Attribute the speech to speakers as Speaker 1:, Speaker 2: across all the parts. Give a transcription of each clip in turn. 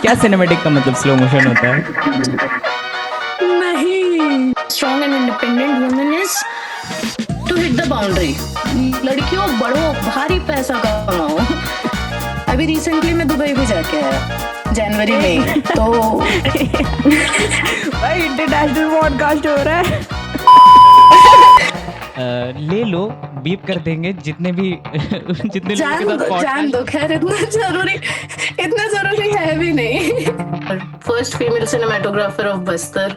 Speaker 1: क्या सिनेमैटिक का मतलब स्लो मोशन होता है?
Speaker 2: नहीं, strong and independent women is to hit the boundary. लड़कियों बढ़ो, भारी पैसा कमाओ। अभी रिसेंटली मैं दुबई भी जाके आया जनवरी में, तो
Speaker 3: भाई इंटरनेशनल पॉडकास्ट हो रहा है।
Speaker 1: ले लो, बीप कर देंगे जितने भी जितने लोगों के साथ
Speaker 2: जान
Speaker 1: पॉडकास्ट।
Speaker 2: दो, खैर इतना जरूरी है भी नहीं। First female cinematographer of Bastar.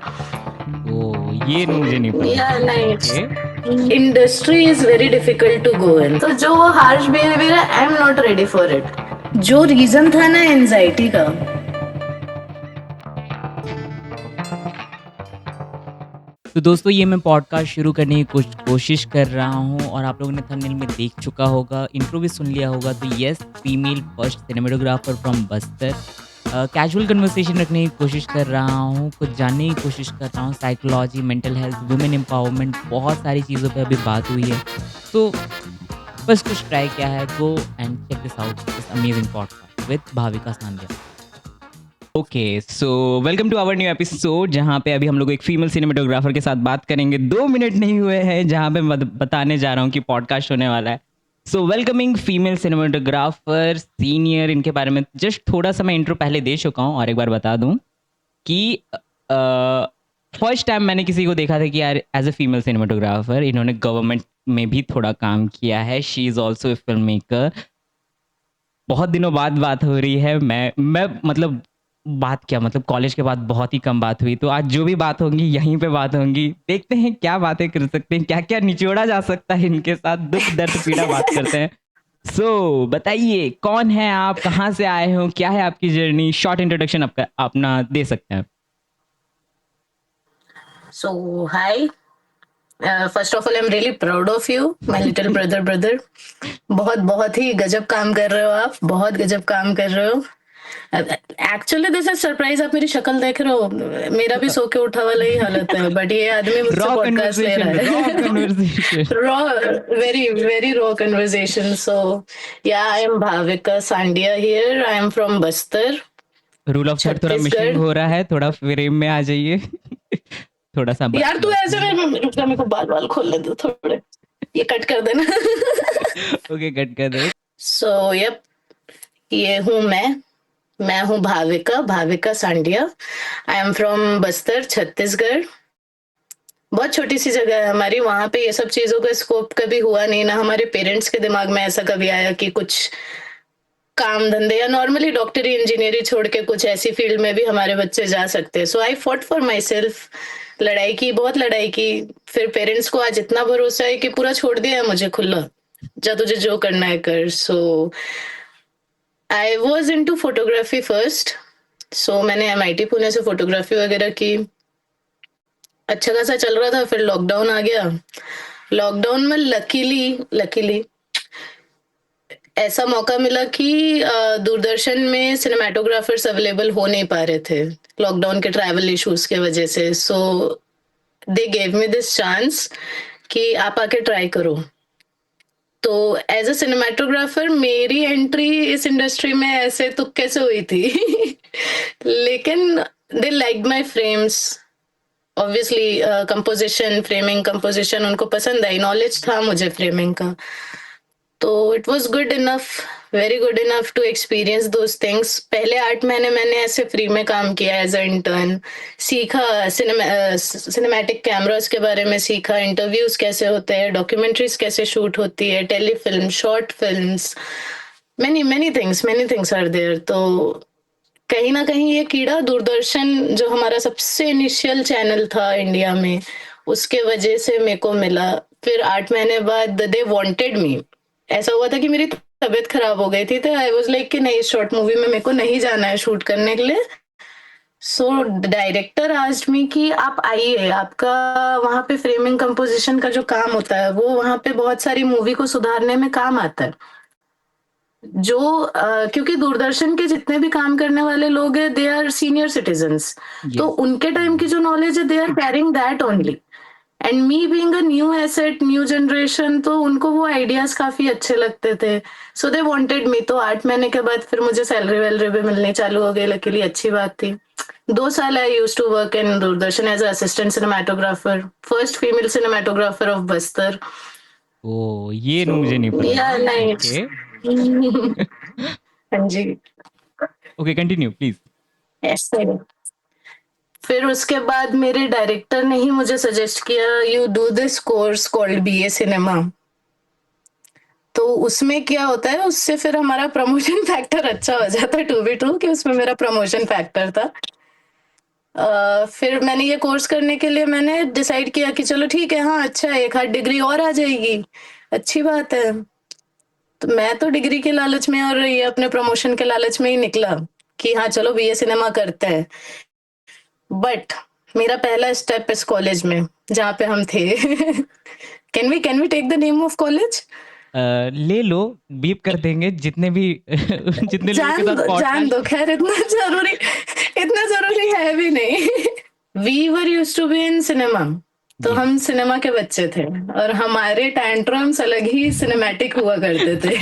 Speaker 1: ओ, ये मुझे नहीं पता।
Speaker 2: या नहीं,
Speaker 1: Okay.
Speaker 2: Industry is very difficult to go in. तो जो वो हार्श बिहेवियर है, I am not ready for it. जो रीजन था ना एंजाइटी का,
Speaker 1: तो दोस्तों ये मैं पॉडकास्ट शुरू करने की कुछ कोशिश कर रहा हूँ और आप लोगों ने थंबनेल में देख चुका होगा, इंट्रो भी सुन लिया होगा। तो yes, female first cinematographer from Bastar. Casual conversation रखने की कोशिश कर रहा हूँ, कुछ जानने की कोशिश कर रहा हूँ। Psychology, mental health, women empowerment, बहुत सारी चीज़ों पे अभी बात हुई है। तो बस कुछ ट्राई किया है। Go and check this out, this amazing podcast with Bhavika Sandhiya. Okay, so welcome to our new episode, जहाँ पे अभी हम लोग एक फीमेल सिनेमेटोग्राफर के साथ बात करेंगे। 2 मिनट नहीं हुए हैं जहाँ पे मैं बताने जा रहा हूँ कि पॉडकास्ट होने वाला है। So welcoming female cinematographer senior, इनके बारे में जस्ट थोड़ा सा मैं इंट्रो पहले दे चुका हूँ और एक बार बता दूँ कि फर्स्ट टाइम मैंने किसी को देखा था कि यार एज ए फीमेल सिनेमेटोग्राफर इन्होंने गवर्नमेंट में भी थोड़ा काम किया है। She is also a film maker. बहुत दिनों बाद बात हो रही है। मैं मतलब बात क्या, मतलब कॉलेज के बाद बहुत ही कम बात हुई। तो आज जो भी बात होंगी यहीं पे बात होंगी। देखते हैं क्या बातें कर सकते हैं, क्या क्या निचोड़ा जा सकता है इनके साथ। दुख दर्द पीड़ा बात करते हैं। सो बताइए, कौन है आप, कहाँ से आए हो, क्या है आपकी जर्नी? शॉर्ट इंट्रोडक्शन आपका अपना दे सकते हैं।
Speaker 2: So hi, first of all I am really proud of you, my little brother. बहुत बहुत ही गजब काम कर रहे हो आप, बहुत गजब काम कर रहे हो। एक्चुअली दिस इज सरप्राइज, आप मेरी शक्ल देख रहे हो, मेरा भी सो के उठा वाला ही हालत है, बट ये आदमी मुझसे
Speaker 1: रॉ
Speaker 2: पॉडकास्ट ले
Speaker 1: कन्वर्सेशन,
Speaker 2: रहा
Speaker 1: रॉ
Speaker 2: है।
Speaker 1: Conversation.
Speaker 2: Raw, very very raw conversation. So yeah, I am Bhavika Sandiya here, I am from Bastar,
Speaker 1: rule of third थोड़ा मिशिंग
Speaker 2: छत्तीसगढ़।
Speaker 1: हो रहा है, थोड़ा फ्रेम में आ जाइए। थोड़ा सा
Speaker 2: यार तू ऐसे में रुक जा, मेरे को बाल बाल खोलने दो थोड़े, ये कट कर देना।
Speaker 1: ओके, कट कर दो।
Speaker 2: सो यप, ये हूँ मैं हूँ भाविका सांडिया। आई एम फ्रॉम बस्तर, छत्तीसगढ़। बहुत छोटी सी जगह है हमारी, वहां पे ये सब चीजों का स्कोप कभी हुआ नहीं ना। हमारे पेरेंट्स के दिमाग में ऐसा कभी आया कि कुछ काम धंधे या नॉर्मली डॉक्टरी इंजीनियरिंग छोड़ के कुछ ऐसी फील्ड में भी हमारे बच्चे जा सकते हैं। सो आई फॉट फॉर माई सेल्फ, लड़ाई की, बहुत लड़ाई की। फिर पेरेंट्स को आज इतना भरोसा है कि पूरा छोड़ दिया है मुझे खुला, जा तुझे जो करना है कर। So I was into photography first. So मैंने MIT पुणे से फोटोग्राफी वगैरह की, अच्छा खासा चल रहा था। फिर लॉकडाउन आ गया। लॉकडाउन में लकीली ऐसा मौका मिला कि दूरदर्शन में सिनेमेटोग्राफर्स अवेलेबल हो नहीं पा रहे थे लॉकडाउन के ट्रैवल इश्यूज के वजह से। So they gave me this chance कि आप आके ट्राई करो। तो एज अ सिनेमेटोग्राफर मेरी एंट्री इस इंडस्ट्री में ऐसे तुक्के से हुई थी। लेकिन they like my frames, obviously composition, framing composition उनको पसंद आई, नॉलेज था मुझे फ्रेमिंग का। तो it was good enough, very good enough to experience those things. पहले 8 महीने मैंने ऐसे फ्री में काम किया एज अ इंटर्न, सीखा सिनेमैटिक कैमरास के बारे में, सीखा इंटरव्यूज कैसे होते हैं, डॉक्यूमेंट्रीज कैसे शूट होती है, telefilm, short films, many things are there. तो कहीं ना कहीं ये कीड़ा दूरदर्शन, जो हमारा सबसे इनिशियल चैनल था इंडिया में, उसके वजह से मेरे को मिला। फिर 8 महीने बाद दे वांटेड मी। ऐसा हुआ था कि मेरी तबीयत खराब हो गई थी, तो आई वाज लाइक कि नहीं, शॉर्ट मूवी में मेरे को नहीं जाना है शूट करने के लिए। सो डायरेक्टर आस्क्ड मी कि आप आइए, आपका वहां पे फ्रेमिंग कंपोजिशन का जो काम होता है वो वहां पे बहुत सारी मूवी को सुधारने में काम आता है। जो क्योंकि दूरदर्शन के जितने भी काम करने वाले लोग हैं, दे आर सीनियर सिटीजन्स। तो
Speaker 1: Yes.
Speaker 2: उनके टाइम की जो नॉलेज है, they are carrying that only. And me being a new asset, new generation, तो उनको वो आइडियाज काफी अच्छे लगते थे. So they wanted me. तो 8 महीने के बाद फिर मुझे सैलरी वैलरी भी मिलनी चालू हो गई. लकीली अच्छी बात थी. 2 साल I used to work in Doordarshan as assistant cinematographer, first female cinematographer of Bastar.
Speaker 1: ओ, ये
Speaker 2: सो
Speaker 1: मुझे नहीं पता
Speaker 2: या
Speaker 1: था.
Speaker 2: नाइस.
Speaker 1: ओके.
Speaker 2: हाँ जी.
Speaker 1: Okay, continue please.
Speaker 2: ऐसे. फिर उसके बाद मेरे डायरेक्टर ने ही मुझे सजेस्ट किया, you do this course called BA cinema. तो उसमें क्या होता है, उससे फिर हमारा प्रमोशन फैक्टर अच्छा हो जाता है. टू बी ट्रू कि उसमें मेरा प्रमोशन फैक्टर था. फिर मैंने ये कोर्स करने के लिए मैंने डिसाइड किया कि चलो ठीक है, हाँ अच्छा है, एक आध डिग्री और आ जाएगी, अच्छी बात है. तो मैं तो डिग्री के लालच में और ये अपने प्रमोशन के लालच में ही निकला कि हाँ चलो बीए सिनेमा करते हैं. बट मेरा पहला स्टेप इस कॉलेज में जहाँ पे हम थे. Can we take the name of college?
Speaker 1: ले लो, बीप कर देंगे जितने भी जितने लोगों के साथ
Speaker 2: जान
Speaker 1: पॉडकास्ट.
Speaker 2: दो, खैर इतना जरूरी है भी नहीं. We were used to be in cinema. तो
Speaker 1: जी.
Speaker 2: हम सिनेमा के बच्चे थे और हमारे टैंट्रम्स अलग ही सिनेमैटिक हुआ करते थे.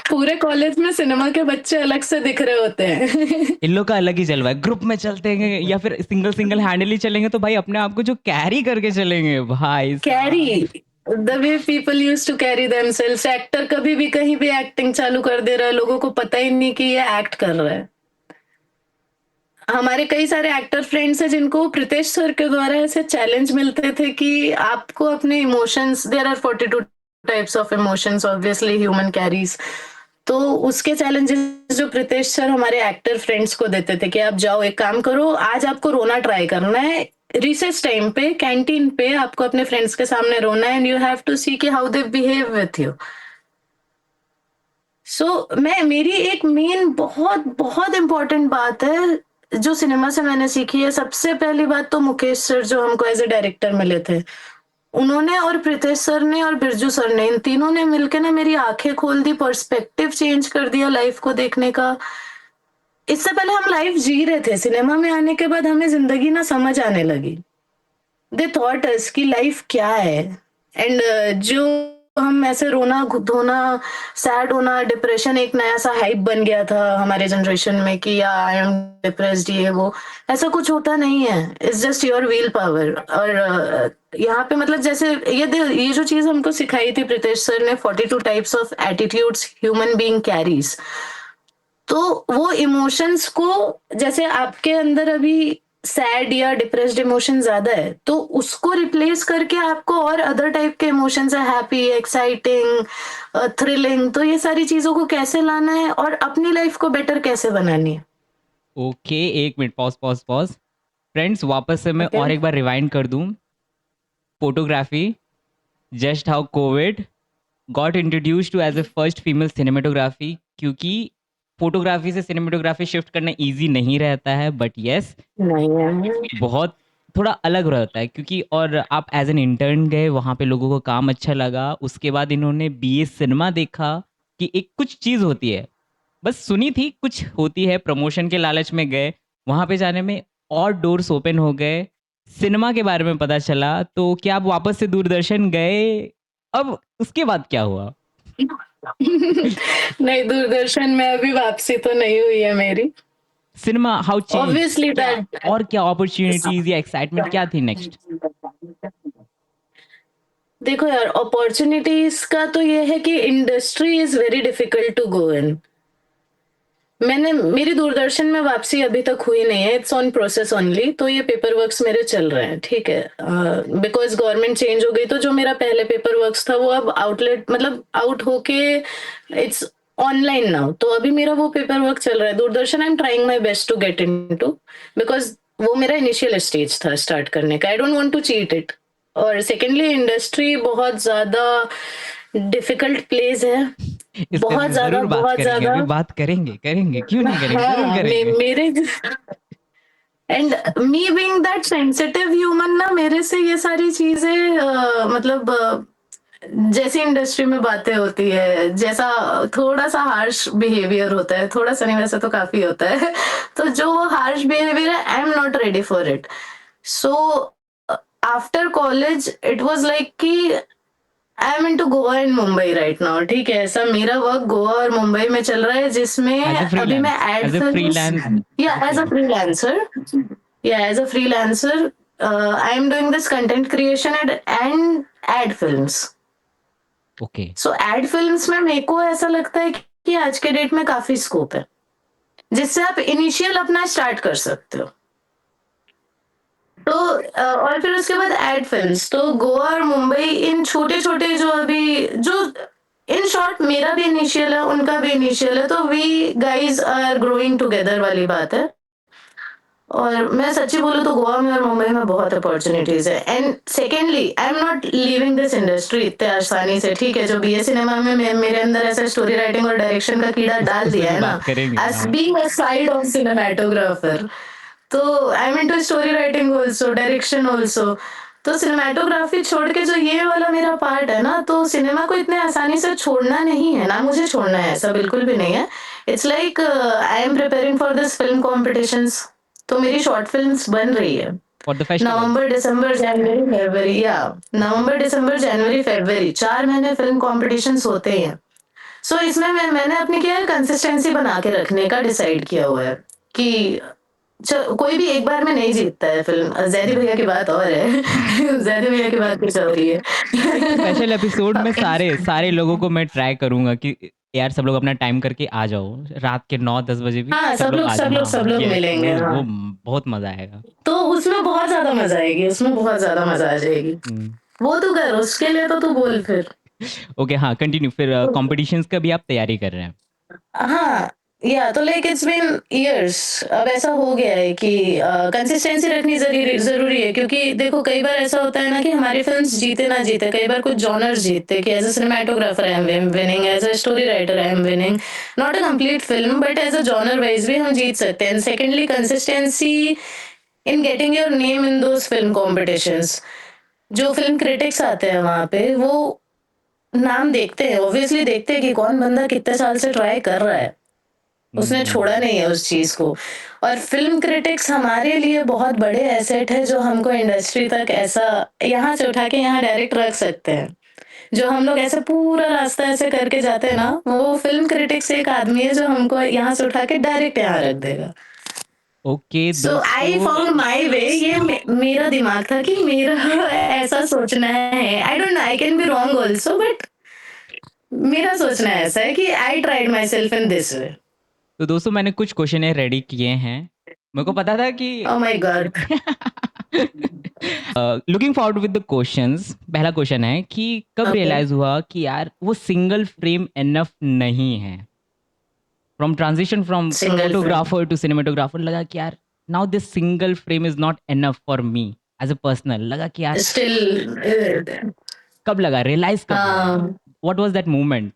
Speaker 2: पूरे कॉलेज में सिनेमा के बच्चे अलग से दिख रहे होते हैं.
Speaker 1: इन लोग का अलग ही जलवा है. ग्रुप में चलते हैं या फिर सिंगल सिंगल हैंडल ही चलेंगे तो भाई अपने आप को जो कैरी करके चलेंगे भाई साहब.
Speaker 2: Carry, the way people used to carry themselves. Actor कभी भी कहीं भी एक्टिंग चालू कर दे रहा है, लोगों को पता ही नहीं कि ये एक्ट कर रहा है. हमारे कई सारे एक्टर फ्रेंड्स हैं जिनको प्रीतेश सर के द्वारा ऐसे चैलेंज मिलते थे कि आपको अपने emotions, there are 42 types of emotions obviously human carries. तो उसके चैलेंजेस जो प्रीतेश सर हमारे एक्टर फ्रेंड्स को देते थे कि आप जाओ, एक काम करो, आज आपको रोना ट्राई करना है. रिसेस टाइम पे कैंटीन पे आपको अपने फ्रेंड्स के सामने रोना है and you have to see कि how they behave with you. So मेरी एक मेन बहुत बहुत इम्पोर्टेंट बात है जो सिनेमा से मैंने सीखी है. सबसे पहली बात तो मुकेश सर जो हमको एज ए डायरेक्टर मिले थे, उन्होंने और प्रीतेश सर ने और बिरजू सर ने, इन तीनों ने मिलकर ना मेरी आंखें खोल दी, पर्सपेक्टिव चेंज कर दिया लाइफ को देखने का. इससे पहले हम लाइफ जी रहे थे, सिनेमा में आने के बाद हमें जिंदगी ना समझ आने लगी. दे थॉट अस कि लाइफ क्या है. एंड जो हम ऐसे रोना धोना, सैड होना, डिप्रेशन एक नया सा हाइप बन गया था हमारे जनरेशन में कि या आई एम डिप्रेस्ड, ये वो, ऐसा कुछ होता नहीं है. It's just your will power. और यहाँ पे मतलब जैसे ये जो चीज हमको सिखाई थी प्रीतेश सर ने, 42 types of attitudes human being carries. तो वो इमोशंस को, जैसे आपके अंदर अभी सैड या डिप्रेस्ड इमोशन ज्यादा है तो उसको रिप्लेस करके आपको और अदर टाइप के इमोशंस है, हैप्पी, एक्साइटिंग, थ्रिलिंग. तो ये सारी चीजों को कैसे लाना है और अपनी लाइफ को बेटर कैसे बनानी है.
Speaker 1: ओके, एक minute, pause pause pause. Friends, वापस से मैं
Speaker 2: Okay.
Speaker 1: और एक बार रिवाइंड कर दूं. Photography, just how covid got introduced to as a first female cinematography. क्योंकि फोटोग्राफी से सिनेमेटोग्राफी शिफ्ट करना इजी नहीं रहता है, बट यस
Speaker 2: नहीं है.
Speaker 1: बहुत थोड़ा अलग रहता है. क्योंकि और आप एज एन इंटर्न गए, वहाँ पे लोगों को काम अच्छा लगा, उसके बाद इन्होंने बीए सिनेमा देखा कि एक कुछ चीज़ होती है, बस सुनी थी कुछ होती है, प्रमोशन के लालच में गए, वहाँ पे जाने में और डोर्स ओपन हो गए, सिनेमा के बारे में पता चला. तो क्या आप वापस से दूरदर्शन गए? अब उसके बाद क्या हुआ?
Speaker 2: नहीं, दूरदर्शन में अभी वापसी तो नहीं हुई है मेरी.
Speaker 1: Cinema how change?
Speaker 2: Obviously that.
Speaker 1: और क्या अपॉर्चुनिटीज या एक्साइटमेंट क्या थी नेक्स्ट?
Speaker 2: देखो यार, अपॉर्चुनिटीज का तो ये है कि industry is very difficult to go in. मेरी दूरदर्शन में वापसी अभी तक हुई नहीं है. It's on process only. तो ये पेपर वर्क्स मेरे चल रहे हैं, ठीक है. बिकॉज गवर्नमेंट चेंज हो गई तो जो मेरा पहले पेपर वर्क्स था वो अब आउटलेट मतलब आउट होके इट्स ऑनलाइन नाउ. तो अभी मेरा वो पेपर वर्क चल रहा है. Doordarshan I am trying my best to get into, because वो मेरा इनिशियल स्टेज था स्टार्ट करने का. I don't want to cheat it. और सेकेंडली इंडस्ट्री बहुत ज्यादा डिफिकल्ट प्लेस है.
Speaker 1: इस पे
Speaker 2: बहुत
Speaker 1: भी
Speaker 2: ज्यादा,
Speaker 1: जरूर बात
Speaker 2: बहुत
Speaker 1: करेंगे,
Speaker 2: ज्यादा.
Speaker 1: अभी बात करेंगे क्यों नहीं करेंगे, जरूर
Speaker 2: हाँ,
Speaker 1: करेंगे.
Speaker 2: मेरे and me being that sensitive human ना, मेरे से ये सारी चीजें मतलब जैसे इंडस्ट्री में बातें होती है, जैसा थोड़ा सा हार्श बिहेवियर होता है, थोड़ा सा नहीं वैसे तो काफी होता है. तो जो वो हार्श बिहेवियर है, I am not ready for it. So after college it was like कि I am into Goa and Mumbai right now, ठीक है। ऐसा मेरा वर्क गोवा और मुंबई में चल रहा है, जिसमें
Speaker 1: एज ए
Speaker 2: अभी मैं
Speaker 1: freelance,
Speaker 2: ad
Speaker 1: as a
Speaker 2: films,
Speaker 1: freelance.
Speaker 2: या as a
Speaker 1: okay.
Speaker 2: Freelancer, I am doing this content creation and ad films.
Speaker 1: Okay.
Speaker 2: So ad films में मेरे को ऐसा लगता है कि आज के डेट में काफी स्कोप है, जिससे आप इनिशियल अपना स्टार्ट कर सकते हो। तो और फिर उसके बाद एड फिल्म्स, तो गोवा और मुंबई इन छोटे छोटे जो अभी जो इन शॉर्ट मेरा भी इनिशियल है, उनका भी इनिशियल है, तो we guys are growing together वाली बात है। और मैं सच्ची बोलूँ तो गोवा में और मुंबई में बहुत अपॉर्चुनिटीज है। And secondly I am not leaving this industry इतने आसानी से, ठीक है। जो बीए सिनेमा में मेरे अंदर ऐसा स्टोरी राइटिंग और डायरेक्शन का कीड़ा डाल
Speaker 1: उस पे
Speaker 2: दिया
Speaker 1: भी
Speaker 2: है ना,
Speaker 1: बात करेंगे,
Speaker 2: एज
Speaker 1: हाँ।
Speaker 2: Being a side of cinematographer, तो I am into story writing also, direction also. तो सिनेमेटोग्राफी छोड़ के जो ये वाला मेरा पार्ट है ना, तो सिनेमा को इतने आसानी से छोड़ना नहीं है ना, मुझे छोड़ना है, ऐसा बिल्कुल भी नहीं है। It's like I am preparing for this film competitions, तो मेरी शॉर्ट फिल्म्स बन रही है।
Speaker 1: For the festivals.
Speaker 2: नवंबर दिसंबर जनवरी फरवरी, या नवंबर दिसंबर जनवरी फरवरी 4 महीने फिल्म कॉम्पिटिशन्स होते ही हैं। सो इसमें मैंने अपनी क्या है, कंसिस्टेंसी बना के रखने का डिसाइड किया हुआ है कि कोई भी एक बार में नहीं जीतता है फिल्म। जैदी भैया की बात और है जैदी भैया की बात कुछ और ही है
Speaker 1: एक स्पेशल एपिसोड में सारे सारे लोगों को मैं ट्राई करूंगा कि यार सब लोग अपना टाइम करके आ जाओ, रात के 9-10 बजे भी
Speaker 2: हाँ,
Speaker 1: सब लोग आ जाओ।
Speaker 2: सब लोग
Speaker 1: यस,
Speaker 2: मिलेंगे, हाँ।
Speaker 1: वो बहुत मजा आएगा।
Speaker 2: तो उसमें बहुत ज्यादा मजा आएगी, उसमें बहुत ज्यादा मजा आ जाएगी।
Speaker 1: हम्म।
Speaker 2: वो तू कर, उसके लिए तो तू बोल फिर।
Speaker 1: ओके, हाँ, कंटिन्यू। फिर कॉम्पिटिशन्स का भी आप तैयारी कर रहे हैं?
Speaker 2: हाँ, या तो लाइक इट्स बीन इयर्स, अब ऐसा हो गया है कि कंसिस्टेंसी रखनी जरूरी है, क्योंकि देखो कई बार ऐसा होता है ना कि हमारी फिल्म्स जीते ना जीते, कई बार कुछ जॉनर्स जीतते कि as a cinematographer I am winning, as a story writer I am winning, not a complete film but as a genre wise भी हम जीत सकते हैं। Secondly consistency in getting your name in those film competitions. जो film critics आते हैं वहां पे, वो नाम देखते हैं, ऑब्वियसली देखते हैं कि कौन बंदा कितने साल से ट्राई कर रहा है, उसने छोड़ा नहीं है उस चीज को। और फिल्म क्रिटिक्स हमारे लिए बहुत बड़े एसेट है, जो हमको इंडस्ट्री तक ऐसा यहाँ से उठा के यहाँ डायरेक्ट रख सकते हैं। जो हम लोग ऐसे पूरा रास्ता ऐसे करके जाते हैं ना, वो फिल्म क्रिटिक्स एक आदमी है जो हमको यहाँ से उठा के डायरेक्ट यहाँ रख देगा।
Speaker 1: ओके
Speaker 2: सो आई
Speaker 1: दोस्तों।
Speaker 2: फाउंड माई वे, ये मेरा दिमाग था कि मेरा ऐसा सोचना है। I don't know, I can be wrong also, but मेरा सोचना ऐसा है कि I tried my self in this way.
Speaker 1: तो दोस्तों, मैंने कुछ क्वेश्चन रेडी किए हैं। मेरे को पता था कि
Speaker 2: oh my God.
Speaker 1: Looking forward with the questions. पहला क्वेश्चन है कि कब
Speaker 2: ओके।
Speaker 1: रियलाइज हुआ कि यार वो सिंगल फ्रेम एनफ नहीं है? From transition from
Speaker 2: single film
Speaker 1: photographer to cinematographer लगा कि यार now this single frame is not enough for me as a personal. लगा कि यार
Speaker 2: स्टिल,
Speaker 1: कब लगा, रियलाइज कब हुआ?
Speaker 2: हाँ
Speaker 1: व्हाट वाज दैट मोमेंट?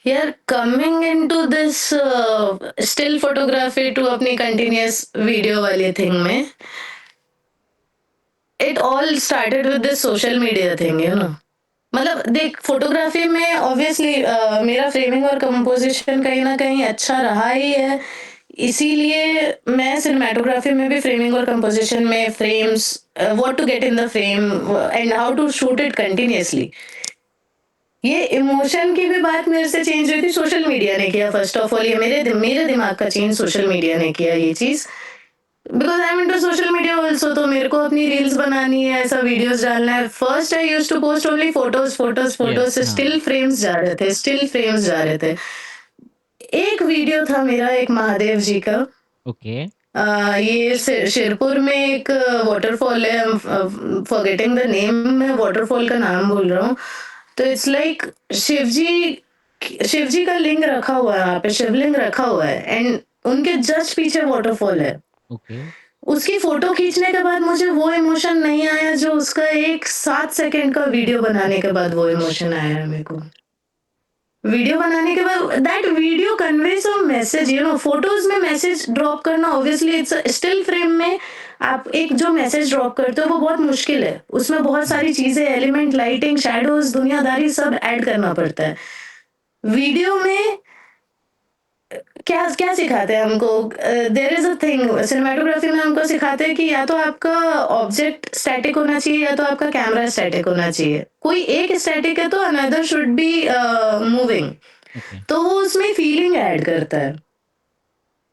Speaker 2: यार, coming into this still photography to अपनी कंटिन्यूअस वीडियो वाली थिंग में, it all started with this social media thing, you know. मतलब देख, फोटोग्राफी में ऑब्वियसली मेरा फ्रेमिंग और कंपोजिशन कहीं ना कहीं अच्छा रहा ही है, इसीलिए मैं सिनेमाटोग्राफी में भी फ्रेमिंग और कंपोजिशन में frames, what to get in the frame and how to shoot it continuously, ये इमोशन की भी बात मेरे से चेंज हुई थी, सोशल मीडिया ने किया। फर्स्ट ऑफ ऑल ये मेरे दिमाग का चेंज सोशल मीडिया ने किया, ये चीज। Because I am into social media also, तो मेरे को अपनी रील्स बनानी है, ऐसा वीडियोस डालना है। First I used to post only photos photos photos,
Speaker 1: yes,
Speaker 2: से
Speaker 1: हाँ।
Speaker 2: स्टिल फ्रेम्स जा रहे थे, स्टिल फ्रेम्स जा रहे थे। एक वीडियो था मेरा एक महादेव जी का,
Speaker 1: ओके।
Speaker 2: ये शिरपुर में एक वाटरफॉल है, फॉरगेटिंग द नेम, मैं वाटरफॉल का नाम भूल रहा हूँ। तो इट्स लाइक शिव जी का लिंग रखा हुआ है वहाँ पे, शिवलिंग रखा हुआ है, एंड उनके जस्ट पीछे वाटरफॉल है।
Speaker 1: ओके।
Speaker 2: उसकी फोटो खींचने के बाद मुझे वो इमोशन नहीं आया जो उसका एक 7 सेकंड का वीडियो बनाने के बाद वो इमोशन आया है मेरे को। वीडियो बनाने के बाद that video conveys a message, you know. Photos में मैसेज ड्रॉप करना ऑब्वियसली इट्स स्टिल फ्रेम में आप एक जो मैसेज ड्रॉप करते हो वो बहुत मुश्किल है, उसमें बहुत सारी चीजें, एलिमेंट, लाइटिंग, शैडोज, दुनियादारी सब ऐड करना पड़ता है। वीडियो में क्या क्या सिखाते हैं हमको, there is a thing cinematography में हमको सिखाते हैं कि या तो आपका ऑब्जेक्ट स्टैटिक होना चाहिए या तो आपका कैमरा स्टैटिक होना चाहिए, कोई एक स्टैटिक है तो another should be moving,
Speaker 1: okay,
Speaker 2: तो वो उसमें फीलिंग ऐड करता है,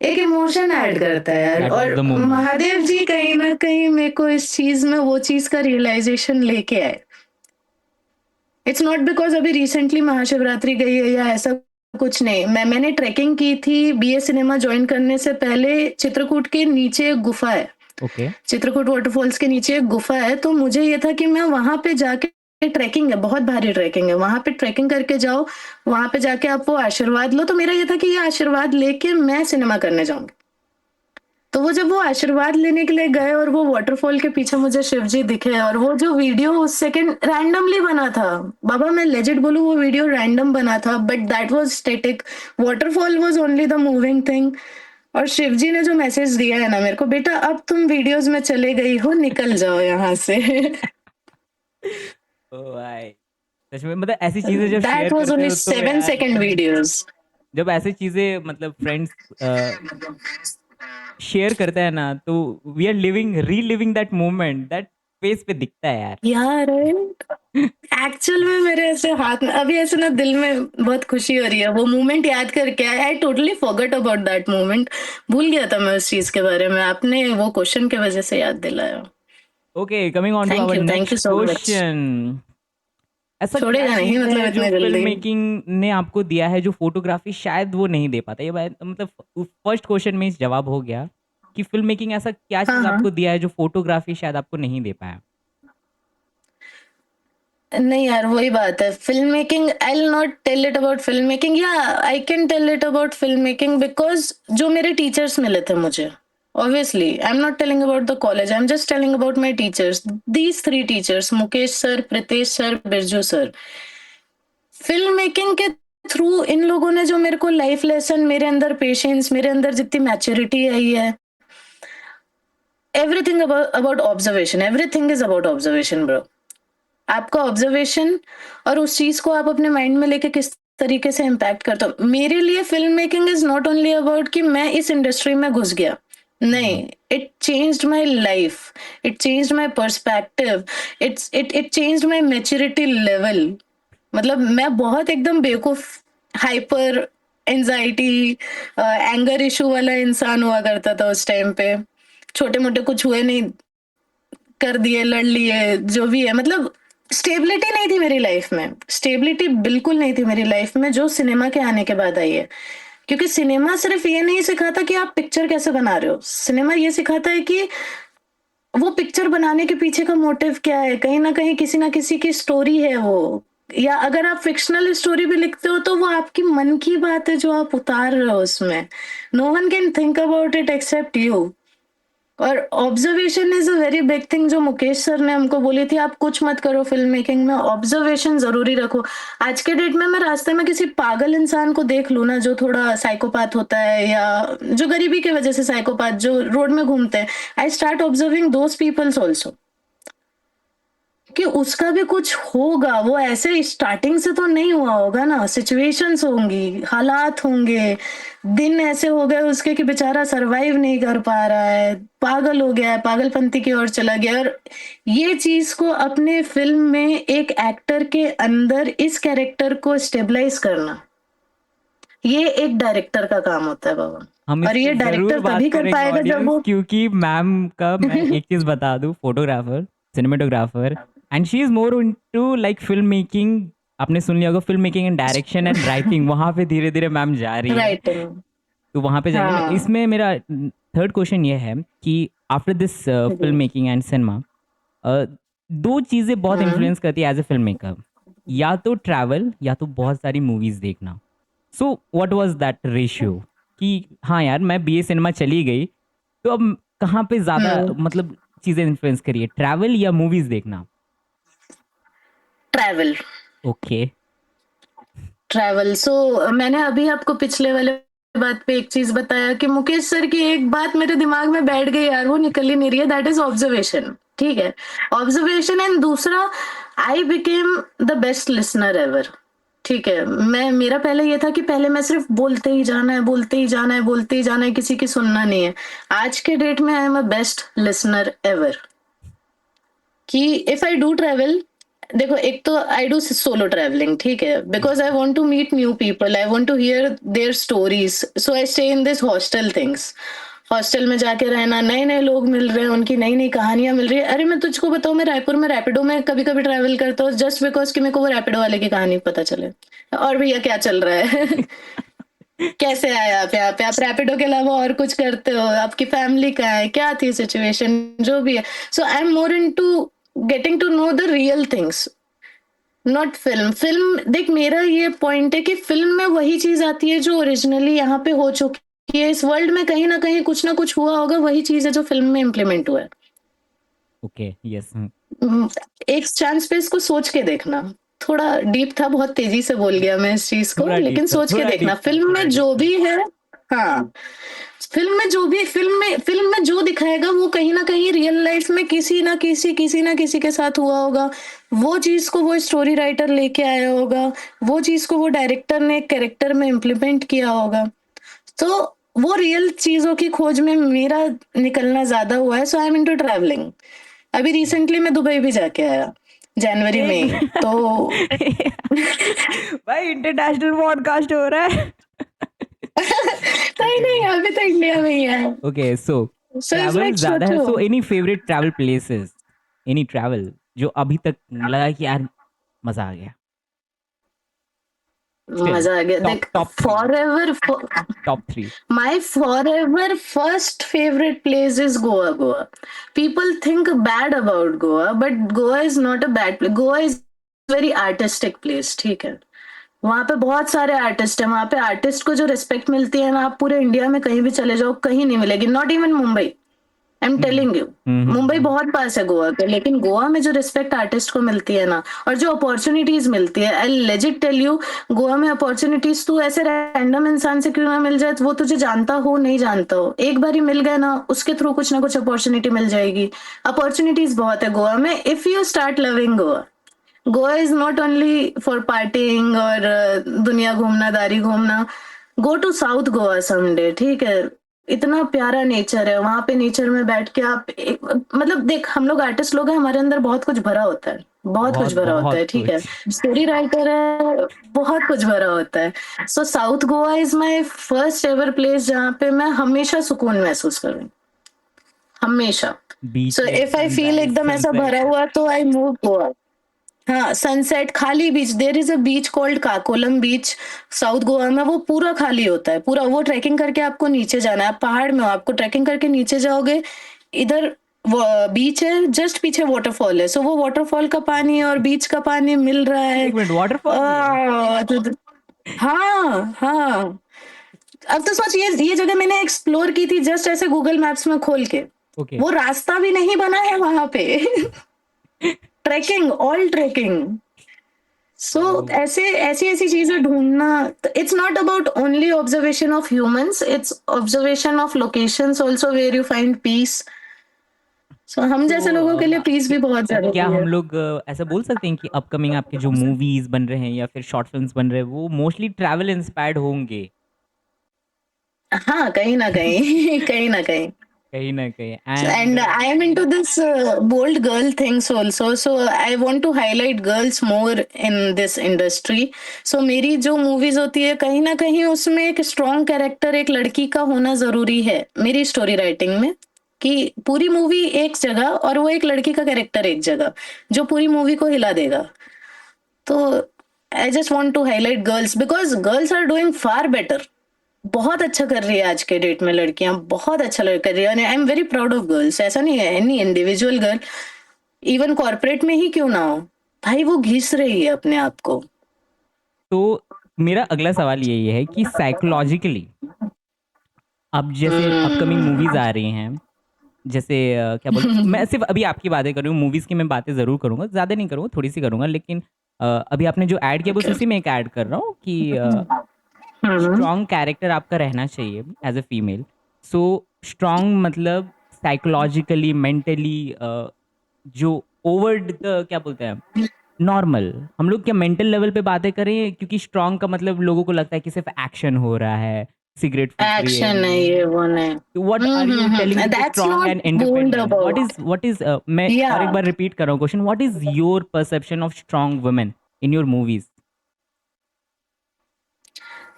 Speaker 2: एक इमोशन ऐड करता है यार।
Speaker 1: दैट वाज़ द
Speaker 2: और
Speaker 1: मोमेंट।
Speaker 2: महादेव जी कहीं ना कहीं मेरे को इस चीज में वो चीज का रियलाइजेशन लेके आए। इट्स नॉट बिकॉज अभी रिसेंटली महाशिवरात्रि गई है या ऐसा कुछ नहीं, मैंने ट्रैकिंग की थी बीए सिनेमा ज्वाइन करने से पहले। चित्रकूट के नीचे एक गुफा है,
Speaker 1: ओके,
Speaker 2: चित्रकूट वाटरफॉल्स के नीचे एक गुफा है, तो मुझे ये था कि मैं वहां पे जाके, ट्रैकिंग है, बहुत भारी ट्रैकिंग है, वहां पे ट्रैकिंग करके जाओ, वहां पे जाके आप वो आशीर्वाद लो। तो मेरा ये था कि ये आशीर्वाद लेके मैं सिनेमा करने जाऊंगी। तो वो जब वो आशीर्वाद लेने के लिए गए और वो वाटरफॉल के पीछे मुझे शिवजी दिखे और वो जो वीडियो उस सेकंड रैंडमली बना था, बाबा मैं लेजिट बोलूं वो वीडियो रैंडम बना था, but that was static, waterfall was only the moving thing. और शिवजी ने जो मैसेज दिया है ना मेरे को, बेटा अब तुम वीडियोस में चले गई हो, निकल जाओ यहाँ से।
Speaker 1: ओह भाई! सच में मतलब ऐसी चीज़ें जब
Speaker 2: दैट
Speaker 1: शेयर
Speaker 2: वाज
Speaker 1: करते
Speaker 2: ओनली
Speaker 1: हो तो
Speaker 2: 7 सेकंड
Speaker 1: यार,
Speaker 2: वीडियोस।
Speaker 1: जब ऐसी चीज़ें मतलब फ्रेंड्स शेयर करते हैं ना, तो we are reliving that moment, that face पे दिखता है यार।
Speaker 2: यार एक्चुअल में मेरे ऐसे हाथ में अभी ऐसे ना दिल में बहुत खुशी हो रही है वो मोमेंट याद करके। I totally forgot about that moment, भूल गया था मैं उस चीज के बारे में, आपने वो क्वेश्चन की वजह से याद दिलाया।
Speaker 1: Okay, coming on to our
Speaker 2: thank you
Speaker 1: next
Speaker 2: so much.
Speaker 1: Question. ऐसा क्या
Speaker 2: छोड़ेगा नहीं
Speaker 1: चीज़
Speaker 2: मतलब
Speaker 1: है जो
Speaker 2: इतने
Speaker 1: फ़िल्म
Speaker 2: जल्दी।
Speaker 1: मेकिंग ने आपको दिया है, जो फ़ोटोग्राफ़ी शायद वो नहीं दे पाता? ये बात मतलब फर्स्ट क्वेश्चन में ही जवाब हो गया कि फ़िल्म मेकिंग ऐसा क्या
Speaker 2: हाँ
Speaker 1: चीज़
Speaker 2: हाँ,
Speaker 1: आपको दिया है जो फ़ोटोग्राफ़ी शायद आपको नहीं दे पाया?
Speaker 2: नहीं यार वही बात है, film making I will not tell it about film making, या I can tell it about film making because जो मेरे टीचर्स मिले थे मुझे, obviously I'm not telling about the college, I'm just telling about my teachers, these 3 teachers, Mukesh sir, Pritesh sir, Birju sir. Film making के through इन लोगों ने जो मेरे को लाइफ लेसन, मेरे अंदर पेशेंस, मेरे अंदर जितनी मैच्योरिटी आई है, everything about observation, everything is about observation bro. आपका ऑब्जर्वेशन और उस चीज को आप अपने माइंड में लेके किस तरीके से इम्पैक्ट करता हो। मेरे लिए film making is not only about कि मैं इस इंडस्ट्री में घुस गया,
Speaker 1: हुँ,
Speaker 2: नहीं, it changed my life, it changed my perspective, it changed my maturity level. मतलब मैं बहुत एकदम बेवकूफ, हाइपर एंजाइटी, एंगर इशू वाला इंसान हुआ करता था उस टाइम पे। छोटे मोटे कुछ हुए नहीं, कर दिए, लड़ लिए, जो भी है, मतलब स्टेबिलिटी नहीं थी मेरी लाइफ में, स्टेबिलिटी बिल्कुल नहीं थी मेरी लाइफ में, जो सिनेमा के आने के बाद आई है। क्योंकि सिनेमा सिर्फ ये नहीं सिखाता कि आप पिक्चर कैसे बना रहे हो, सिनेमा ये सिखाता है कि वो पिक्चर बनाने के पीछे का मोटिव क्या है, कहीं ना किसी की स्टोरी है वो, या अगर आप फिक्शनल स्टोरी भी लिखते हो तो वो आपकी मन की बात है जो आप उतार रहे हो उसमें। No one can think about it except you. और observation is a very big thing, जो मुकेश सर ने हमको बोली थी, आप कुछ मत करो फिल्म मेकिंग में, ऑब्जर्वेशन जरूरी रखो। आज के डेट में मैं रास्ते में किसी पागल इंसान को देख लूं ना, जो थोड़ा साइकोपैथ होता है या जो गरीबी की वजह से साइकोपैथ जो रोड में घूमते हैं, I start observing those peoples also, कि उसका भी कुछ होगा, वो ऐसे स्टार्टिंग से तो नहीं हुआ होगा ना, सिचुएशंस होंगी, हालात होंगे, दिन ऐसे हो गए उसके कि बेचारा सरवाइव नहीं कर पा रहा है, पागल हो गया है, पागलपंती की ओर चला गया। और ये चीज को अपने फिल्म में एक एक्टर के अंदर इस कैरेक्टर को स्टेबलाइज करना, ये एक डायरेक्टर का काम होता है बाबा।
Speaker 1: हम इस
Speaker 2: और
Speaker 1: पे
Speaker 2: ये
Speaker 1: ज़रूर
Speaker 2: डायरेक्टर
Speaker 1: बात
Speaker 2: तभी कर
Speaker 1: करेंगे
Speaker 2: पाएगा जब
Speaker 1: ऑडियंस,
Speaker 2: वो
Speaker 1: क्योंकि मैम का मैं एक चीज़ बता दूँ, photographer, cinematographer and she is more into like film making. आपने सुन लिया होगा film making and direction and writing, वहाँ पे धीरे-धीरे मैम जा रही है।
Speaker 2: राइटिंग।
Speaker 1: तो वहाँ पे जाएँगे। मैं
Speaker 2: हाँ
Speaker 1: इसमें मेरा थर्ड क्वेश्चन ये है कि आफ्टर दिस
Speaker 2: जी।
Speaker 1: Film making and cinema, uh, 2 चीज़ें बहुत
Speaker 2: हम्म
Speaker 1: इन्फ्लुएंस करती है एज़ अ फ़िल्म मेकर, या तो ट्रैवल या तो बहुत सारी मूवीज़ देखना। So what was that ratio कि हाँ यार, मैं बीए सिनेमा चली गई, तो अब कहाँ पे ज़्यादा
Speaker 2: हम्म
Speaker 1: मतलब चीज़ें इन्फ्लुएंस करी है, ट्रैवल या मूवीज़ देखना?
Speaker 2: ट्रैवल।
Speaker 1: ओके,
Speaker 2: ट्रैवल सो मैंने अभी आपको पिछले वाले बात पे एक चीज बताया कि मुकेश सर की एक बात मेरे दिमाग में बैठ गई यार, वो निकल ही नहीं रही है, दैट इज ऑब्जर्वेशन। ठीक है, ऑब्जर्वेशन, एंड दूसरा, I became the best listener ever. ठीक है, मैं मेरा पहले ये था कि पहले मैं सिर्फ बोलते ही जाना है, बोलते ही जाना है, बोलते ही जाना है, किसी की सुनना नहीं है। आज के डेट में I am a best listener ever. कि इफ आई डू ट्रैवल, देखो एक तो आई डू सोलो ट्रैवलिंग, ठीक है, because I want to meet new people, I want to hear their stories, so I stay in this hostel things. Hostel में जाके रहना, नए नए लोग मिल रहे हैं, उनकी नई नई कहानियां मिल रही है। अरे मैं तुझको बताऊं, मैं रायपुर में रैपिडो में कभी कभी ट्रैवल करता हूँ, जस्ट बिकॉज कि मेरे को वो रैपिडो वाले की कहानी पता चले, और भैया क्या चल रहा है कैसे आए आप रैपिडो के अलावा और कुछ करते हो, आपकी फैमिली का है, क्या थी सिचुएशन, जो भी है। So I am more into getting to know the real things, not film. Film देख, मेरा ये पॉइंट है कि फिल्म में वही चीज आती है जो ओरिजिनली यहाँ पे हो चुकी है, इस वर्ल्ड में कहीं ना कुछ हुआ होगा, वही चीज है जो फिल्म में इम्प्लीमेंट हुआ है।
Speaker 1: Okay, yes.
Speaker 2: एक चांस पे इसको सोच के देखना। थोड़ा डीप था, बहुत तेजी से बोल गया मैं इस चीज को,
Speaker 1: थोड़ा डीप
Speaker 2: लेकिन
Speaker 1: था,
Speaker 2: सोच के
Speaker 1: थोड़ा
Speaker 2: देखना।
Speaker 1: डीप था,
Speaker 2: फिल्म
Speaker 1: थोड़ा
Speaker 2: में
Speaker 1: डीप
Speaker 2: जो
Speaker 1: था।
Speaker 2: भी है, हाँ, फिल्म में जो दिखाएगा वो कहीं ना कहीं रियल लाइफ में किसी ना किसी के साथ हुआ होगा। वो चीज को वो स्टोरी राइटर लेके आया होगा, वो चीज को वो डायरेक्टर ने कैरेक्टर में इम्प्लीमेंट किया होगा। तो वो रियल चीजों की खोज में मेरा निकलना ज्यादा हुआ है। So I am into travelling. अभी रिसेंटली मैं दुबई भी जाके आया, जनवरी में ही।
Speaker 1: एक
Speaker 2: तो
Speaker 3: भाई इंटरनेशनल पॉडकास्ट हो रहा है।
Speaker 2: नहीं नहीं, अभी तो इंडिया में ही है।
Speaker 1: Okay, so
Speaker 2: so it's
Speaker 1: travel
Speaker 2: like
Speaker 1: ज्यादा है,
Speaker 2: सोचो,
Speaker 1: so any favourite travel places, any travel जो अभी तक लगा कि यार मजा आ गया? स्टिल
Speaker 2: मजा आ गया।
Speaker 1: टॉप
Speaker 2: देख,
Speaker 1: top three,
Speaker 2: for ever
Speaker 1: top three.
Speaker 2: my forever first favorite place is Goa. People think bad about Goa, but Goa is not a bad place. Goa is very artistic place, ठीक है। वहां पे बहुत सारे artist हैं, वहां पे artist को जो रिस्पेक्ट मिलती है ना, आप पूरे इंडिया में कहीं भी चले जाओ कहीं नहीं मिलेगी, not even Mumbai. I am telling you, Mumbai बहुत पास है गोवा के, लेकिन गोवा में जो रिस्पेक्ट आर्टिस्ट को मिलती है ना, और जो अपॉर्चुनिटीज मिलती है, I legit tell you, Goa में अपॉर्चुनिटीज तू ऐसे रैंडम इंसान से क्यों ना मिल जाए, वो तुझे जानता हो नहीं जानता हो, एक बार ही मिल गया ना, उसके थ्रू कुछ ना कुछ अपॉर्चुनिटी मिल जाएगी। अपॉर्चुनिटीज बहुत है गोवा में, if you start loving Goa. Goa is not only for partying और दुनिया घूमना, दारी घूमना। Go to south Goa someday, ठीक है। इतना प्यारा नेचर है वहां पे, नेचर में बैठ के आप मतलब देख, हम लोग आर्टिस्ट लोग हैं, हमारे अंदर बहुत कुछ भरा होता है, बहुत कुछ
Speaker 1: बहुत
Speaker 2: भरा होता है,
Speaker 1: बहुत
Speaker 2: ठीक है।
Speaker 1: कुछ।
Speaker 2: स्टोरी राइटर है, बहुत कुछ भरा होता है। So south Goa is my first ever place जहाँ पे मैं हमेशा सुकून महसूस करूँ, हमेशा। So
Speaker 1: beaches,
Speaker 2: if I feel
Speaker 1: sunrise,
Speaker 2: एकदम ऐसा भरा
Speaker 1: सनसेट।
Speaker 2: हुआ तो आई मूव गोवा। हाँ, सनसेट, खाली beach, there is a beach called Cacolem beach, south Goa में। वो पूरा खाली होता है, पूरा। वो ट्रैकिंग करके आपको नीचे जाना है, आप पहाड़ में हो, आपको ट्रैकिंग करके नीचे जाओगे, इधर बीच है, जस्ट पीछे वाटरफॉल है। सो वो वाटरफॉल का पानी और बीच का पानी मिल रहा है।
Speaker 1: एक मिनट, वाटरफॉल भी है?
Speaker 2: हाँ हाँ, अब तो सोच, ये जगह मैंने एक्सप्लोर की थी जस्ट ऐसे गूगल मैप्स में खोल के।
Speaker 1: ओके।
Speaker 2: वो रास्ता भी नहीं बना है वहां पे ट्रैकिंग, ऑल ट्रैकिंग। सो ऐसे ऐसी ऐसी चीजें ढूंढना, it's not about only observation of humans, it's observation of locations also where you find peace. So हम जैसे लोगों के लिए
Speaker 1: तो
Speaker 2: पीस भी बहुत
Speaker 1: क्या
Speaker 2: जरूरी है।
Speaker 1: हम लोग ऐसा बोल सकते हैं कि अपकमिंग आपके जो मूवीज बन रहे हैं या फिर शॉर्ट फिल्म्स बन रहे हैं वो मोस्टली ट्रैवल इंस्पायर्ड होंगे?
Speaker 2: हाँ, कहीं ना कहीं कहीं ना कहीं।
Speaker 1: कहीं ना कहीं। And
Speaker 2: And I am into this bold girl things also. So I want to highlight girls more in this industry. So मेरी जो मूवीज होती है, कहीं ना कहीं उसमें एक स्ट्रॉन्ग कैरेक्टर एक लड़की का होना जरूरी है मेरी स्टोरी राइटिंग में। कि पूरी मूवी एक जगह और वो एक लड़की का कैरेक्टर एक जगह, जो पूरी मूवी को हिला देगा। तो I just want to highlight girls, because girls are doing far better. बहुत अच्छा कर रही है आज के डेट में लड़कियां, बहुत अच्छा कर रही है। I am very proud of girls. ऐसा नहीं है, any individual girl, even corporate में ही क्यों ना हो, भाई वो घिस रही है अपने आप को।
Speaker 1: तो मेरा अगला सवाल यही है कि साइकोलॉजिकली अब जैसे अपकमिंग मूवीज आ रही हैं, जैसे क्या बोलते, मैं सिर्फ अभी आपकी बातें कर रही हूँ, मूवीज की मैं बातें जरूर करूंगा, ज्यादा नहीं करूंगा, थोड़ी सी करूंगा, लेकिन अभी आपने जो ऐड किया बस
Speaker 2: Okay.
Speaker 1: उसी में एक ऐड कर रहा हूँ कि
Speaker 2: हम्म।
Speaker 1: स्ट्रॉन्ग कैरेक्टर आपका रहना चाहिए as a female. So strong मतलब साइकोलॉजिकली, मेंटली, जो ओवर द क्या बोलते हैं, नॉर्मल हम लोग क्या मेंटल लेवल पे बातें करें, क्योंकि स्ट्रांग का मतलब लोगों को लगता है कि सिर्फ एक्शन हो रहा है, सिगरेट फूक रही है
Speaker 2: एक्शन है ये वो नहीं।
Speaker 1: What are you telling to be
Speaker 2: that's
Speaker 1: strong
Speaker 2: not
Speaker 1: and
Speaker 2: bold
Speaker 1: independent,
Speaker 2: about.
Speaker 1: What is मैं
Speaker 2: या
Speaker 1: और एक बार रिपीट कर रहा हूँ question, what is your perception of strong women in your movies?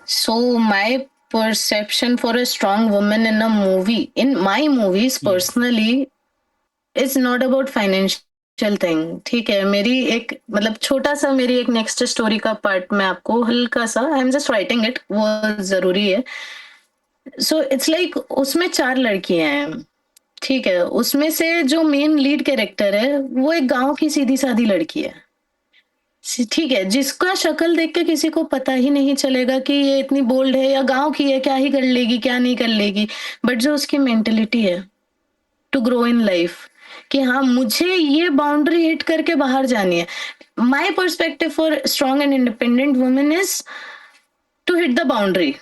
Speaker 2: so my perception for a strong woman in a movie, in my movies
Speaker 1: yes.
Speaker 2: personally, is not about financial thing। ठीक है, मेरी एक मतलब छोटा सा मेरी एक next story का पार्ट मैं आपको हल्का सा, I am just writing it, वो जरूरी है। सो इट्स लाइक उसमें 4 लड़कियां हैं, ठीक है, उसमें से जो मेन लीड कैरेक्टर है वो एक गांव की सीधी सादी लड़की है, ठीक है, जिसका शक्ल देख के किसी को पता ही नहीं चलेगा कि ये इतनी बोल्ड है या गांव की है, क्या ही कर लेगी क्या नहीं कर लेगी, बट जो उसकी मेंटेलिटी है टू ग्रो इन लाइफ, कि हाँ मुझे ये बाउंड्री हिट करके बाहर जानी है। My perspective for strong and independent women is to hit the boundary,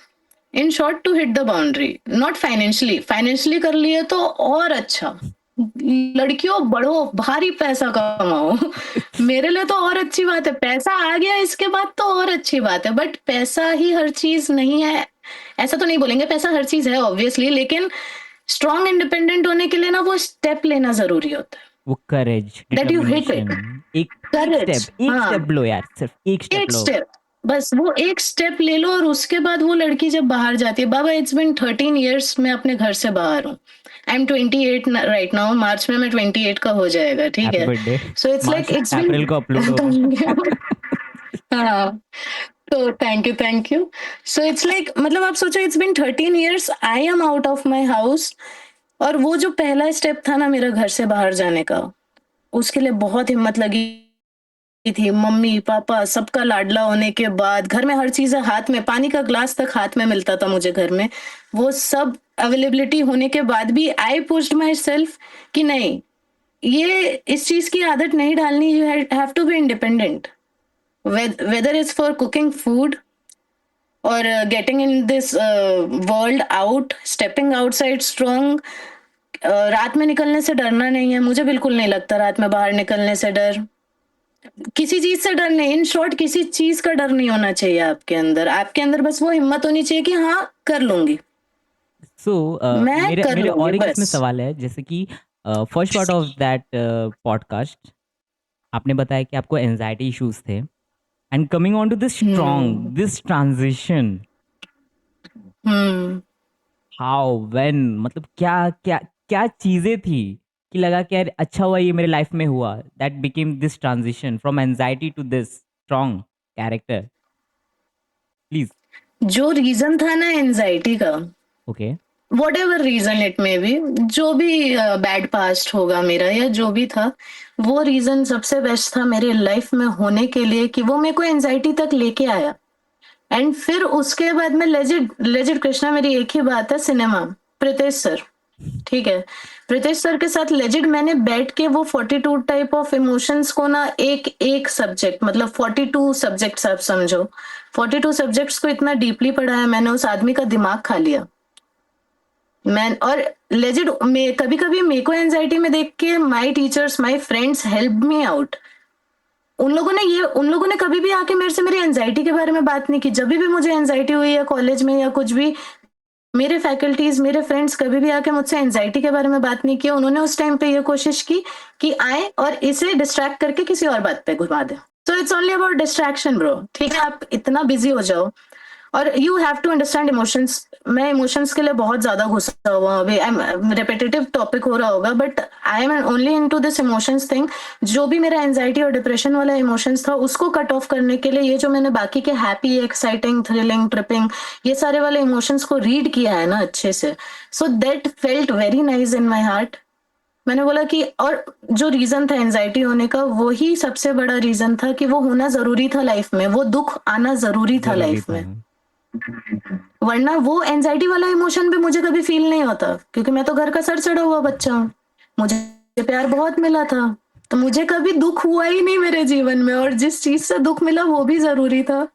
Speaker 2: in short to hit the boundary, not financially, financially कर लिए तो और अच्छा, लड़कियों बढ़ो भारी पैसा कमाओ मेरे लिए तो और अच्छी बात है, पैसा आ गया इसके बाद तो और अच्छी बात है, बट पैसा ही हर चीज नहीं है, ऐसा तो नहीं बोलेंगे, पैसा हर चीज है ऑब्वियसली, लेकिन स्ट्रॉन्ग इंडिपेंडेंट होने के लिए ना वो स्टेप लेना जरूरी होता है,
Speaker 1: वो courage,
Speaker 2: that you hit it,
Speaker 1: determination,
Speaker 2: courage,
Speaker 1: एक
Speaker 2: हाँ,
Speaker 1: स्टेप लो यार, सिर्फ एक स्टेप
Speaker 2: एक
Speaker 1: लो।
Speaker 2: स्टेप, बस वो एक स्टेप ले लो और उसके बाद वो लड़की जब बाहर जाती है, बाबा इट्स बिन 13 years मैं अपने घर से बाहर हूँ, I am 28 right now, March में मैं 28 का हो जाएगा, ठीक
Speaker 1: हैप्पी
Speaker 2: है,
Speaker 1: birthday.
Speaker 2: So it's like
Speaker 1: March
Speaker 2: it's
Speaker 1: April को अपलोड होगा।
Speaker 2: बिन हाँ, तो thank you. So it's like मतलब आप सोचो it's been 13 years, I am out of my house, और वो जो पहला स्टेप था ना मेरा घर से बाहर जाने का, उसके लिए बहुत हिम्मत लगी थी, मम्मी पापा सबका लाडला होने के बाद, घर में हर चीज है हाथ में, पानी का ग्लास तक हाथ में मिलता था मुझे घर में, वो सब अवेलेबिलिटी होने के बाद भी आई पुश्ड माई सेल्फ कि नहीं, ये इस चीज की आदत नहीं डालनी, you have to be independent, whether is for cooking food और getting in this world out, stepping outside strong, रात में निकलने से डरना नहीं है, मुझे बिल्कुल नहीं लगता रात में बाहर निकलने से डर, किसी चीज से डर नहीं, इन शॉर्ट किसी चीज का डर नहीं होना चाहिए आपके अंदर बस वो हिम्मत होनी चाहिए कि हाँ कर लूंगी,
Speaker 1: सो
Speaker 2: मैं
Speaker 1: मेरे
Speaker 2: कर
Speaker 1: मेरे
Speaker 2: लूंगी
Speaker 1: और एक इसमें
Speaker 2: बस।
Speaker 1: सवाल है, जैसे कि first part of that podcast आपने बताया कि आपको एंजाइटी इश्यूज थे, and coming on to this strong,
Speaker 2: hmm.
Speaker 1: This transition,
Speaker 2: hmm.
Speaker 1: How when, मतलब क्या क्या क्या चीजें थी कि लगा कि यार अच्छा हुआ ये मेरे लाइफ में हुआ, that became this transition from anxiety to this strong character, please.
Speaker 2: जो रीजन था ना एनजाइटी का,
Speaker 1: okay.
Speaker 2: Whatever reason it may be, जो भी बैड पास्ट होगा मेरा या जो भी था, वो रीजन सबसे बेस्ट था मेरे लाइफ में होने के लिए कि वो मेरे को एनजाइटी तक लेके आया, एंड फिर उसके बाद में लेजिड लेजिड कृष्णा, मेरी एक ही बात है, सिनेमा, प्रीतेश सर, ठीक है, प्रीतेश सर के साथ लेजिड मैंने बैठ के वो 42 टाइप ऑफ इमोशंस को ना, एक एक सब्जेक्ट मतलब 42 सब्जेक्ट्स आप समझो, 42 सब्जेक्ट्स को इतना डीपली पढ़ा है मैंने, उस आदमी का दिमाग खा लिया मैं, और लेजिड में कभी कभी मेरे को एंजाइटी में देख के my teachers my friends help me out, उन लोगों ने कभी भी आके मेरे से मेरी एंजाइटी के बारे में बात नहीं की, जब भी मुझे एंजाइटी हुई या कॉलेज में या कुछ भी, मेरे फैकल्टीज मेरे फ्रेंड्स कभी भी आके मुझसे एंजाइटी के बारे में बात नहीं की, उन्होंने उस टाइम पे ये कोशिश की कि आए और इसे डिस्ट्रैक्ट करके किसी और बात पे घुमा दे, so it's only about distraction bro, ठीक है, आप इतना बिजी हो जाओ, और you have to understand emotions, मैं इमोशंस के लिए बहुत ज्यादा घुसा हुआ हूं अभी, रेपिटेटिव टॉपिक हो रहा होगा but I am only into this emotions thing, जो भी मेरा एंजाइटी और डिप्रेशन वाला इमोशंस था उसको कट ऑफ करने के लिए ये जो मैंने बाकी के हैप्पी एक्साइटिंग थ्रिलिंग ट्रिपिंग ये सारे वाले इमोशंस को रीड किया है ना अच्छे से, so that felt very nice in my heart, मैंने बोला कि, और जो रीजन था एंजाइटी होने का वही सबसे बड़ा रीजन था कि वो होना जरूरी था लाइफ में, वो दुख आना जरूरी था
Speaker 1: जरूरी
Speaker 2: लाइफ
Speaker 1: था।
Speaker 2: में, वरना वो एंजाइटी वाला इमोशन भी मुझे कभी फील नहीं होता, क्योंकि मैं तो घर का सर चढ़ा हुआ बच्चा हूँ, मुझे प्यार बहुत मिला था, तो मुझे कभी दुख हुआ ही नहीं मेरे जीवन में, और जिस चीज से दुख मिला वो भी जरूरी था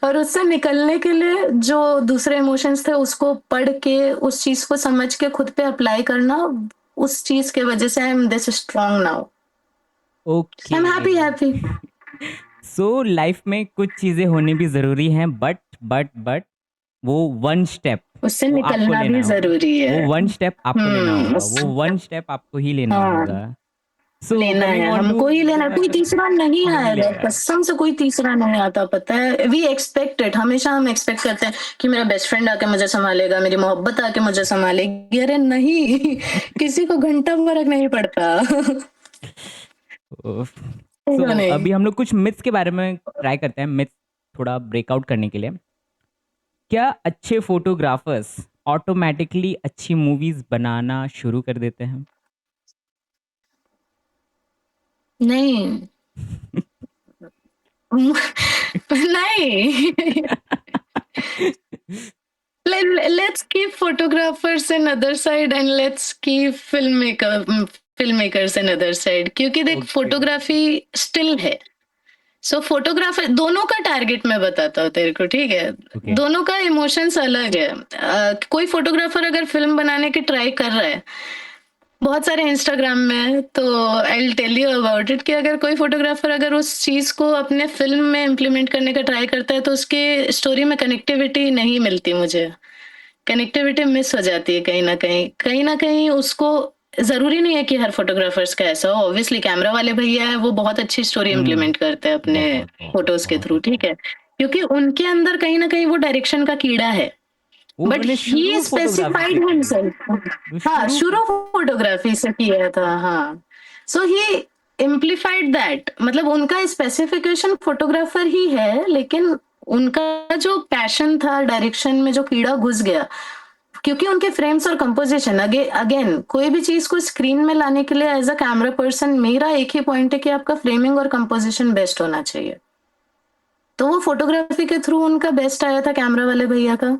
Speaker 2: और उससे निकलने के लिए जो दूसरे इमोशंस थे उसको पढ़ के उस चीज को समझ के खुद पे अप्लाई करना, उस चीज के वजह से I am this strong now, I
Speaker 1: okay.
Speaker 2: Am happy happy.
Speaker 1: So life में कुछ चीज़ें होनी भी ज़रूरी हैं, बट वो वन स्टेप
Speaker 2: उससे
Speaker 1: वो आपको
Speaker 2: निकलना
Speaker 1: लेना
Speaker 2: भी
Speaker 1: होगा।
Speaker 2: जरूरी है।
Speaker 1: वो वन स्टेप आपको लेना होगा,
Speaker 2: उस
Speaker 1: वो वन स्टेप आपको ही लेना
Speaker 2: हाँ,
Speaker 1: होगा। सो
Speaker 2: लेना
Speaker 1: कमिंग
Speaker 2: है,
Speaker 1: ऑन टू
Speaker 2: हमको ही लेना है, कोई तीसरा नहीं
Speaker 1: नहीं
Speaker 2: आएगा,
Speaker 1: लेगा।
Speaker 2: कसम से कोई तीसरा नहीं आता, पता है। वी एक्सपेक्ट इट, हमेशा हम एक्सपेक्ट करते हैं कि मेरा बेस्ट फ्रेंड आके मुझे संभालेगा, मेरी मोहब्बत आके मुझे संभालेगी। अरे नहीं, किसी को घंटा फर्क नहीं पड़ता।
Speaker 1: सो
Speaker 2: तो नहीं।
Speaker 1: अभी हम लोग कुछ मिथ्स के बारे में ट्राई करते हैं, मिथ्स थोड़ा ब्रेकआउट करने के लिए। क्या अच्छे फोटोग्राफर्स ऑटोमेटिकली अच्छी मूवीज बनाना शुरू कर देते हैं?
Speaker 2: नहीं। नहीं। Let's keep photographers in other side and let's keep filmmakers in other side, क्योंकि देख
Speaker 1: ओके
Speaker 2: फोटोग्राफी स्टिल है। सो फोटोग्राफर दोनों का टारगेट मैं बताता हूँ तेरे को, ठीक है।
Speaker 1: ओके
Speaker 2: दोनों का इमोशंस अलग है। कोई फोटोग्राफर अगर फिल्म बनाने की ट्राई कर रहा है, बहुत सारे इंस्टाग्राम में, तो I tell you about it, कि अगर कोई फोटोग्राफर अगर उस चीज को अपने फिल्म में इम्प्लीमेंट करने का ट्राई करता है तो उसके स्टोरी में कनेक्टिविटी नहीं मिलती मुझे। कनेक्टिविटी मिस हो जाती है कहीं ना कहीं उसको। जरूरी नहीं है कि हर फोटोग्राफर्स का ऐसा हो, ऑब्वियसली कैमरा वाले भैया है, वो बहुत अच्छी स्टोरी
Speaker 1: हम्म
Speaker 2: इम्प्लीमेंट करते हैं अपने
Speaker 1: बहुत बहुत
Speaker 2: फोटोज के
Speaker 1: बहुत
Speaker 2: थ्रू, ठीक
Speaker 1: अच्छा।
Speaker 2: है, क्योंकि उनके अंदर कहीं ना कहीं वो डायरेक्शन का कीड़ा है।
Speaker 1: वो
Speaker 2: बट
Speaker 1: उन्होंने
Speaker 2: ही
Speaker 1: शुरू फोटोग्राफी से
Speaker 2: स्पेसिफाइड
Speaker 1: की है।
Speaker 2: हिमसेल्फ।
Speaker 1: वो
Speaker 2: हाँ,
Speaker 1: शुरू
Speaker 2: शुरू फोटोग्राफी से किया था, हाँ। सो ही इम्प्लीफाइड दैट, मतलब उनका स्पेसिफिकेशन फोटोग्राफर ही है, लेकिन उनका जो पैशन था डायरेक्शन में, जो कीड़ा घुस गया, क्योंकि उनके फ्रेम्स और कंपोजिशन, अगेन कोई भी चीज को स्क्रीन में लाने के लिए एज अ कैमरा पर्सन मेरा एक ही पॉइंट है कि आपका फ्रेमिंग और कंपोजिशन बेस्ट होना चाहिए। तो वो फोटोग्राफी के थ्रू उनका बेस्ट आया था कैमरा वाले भैया का।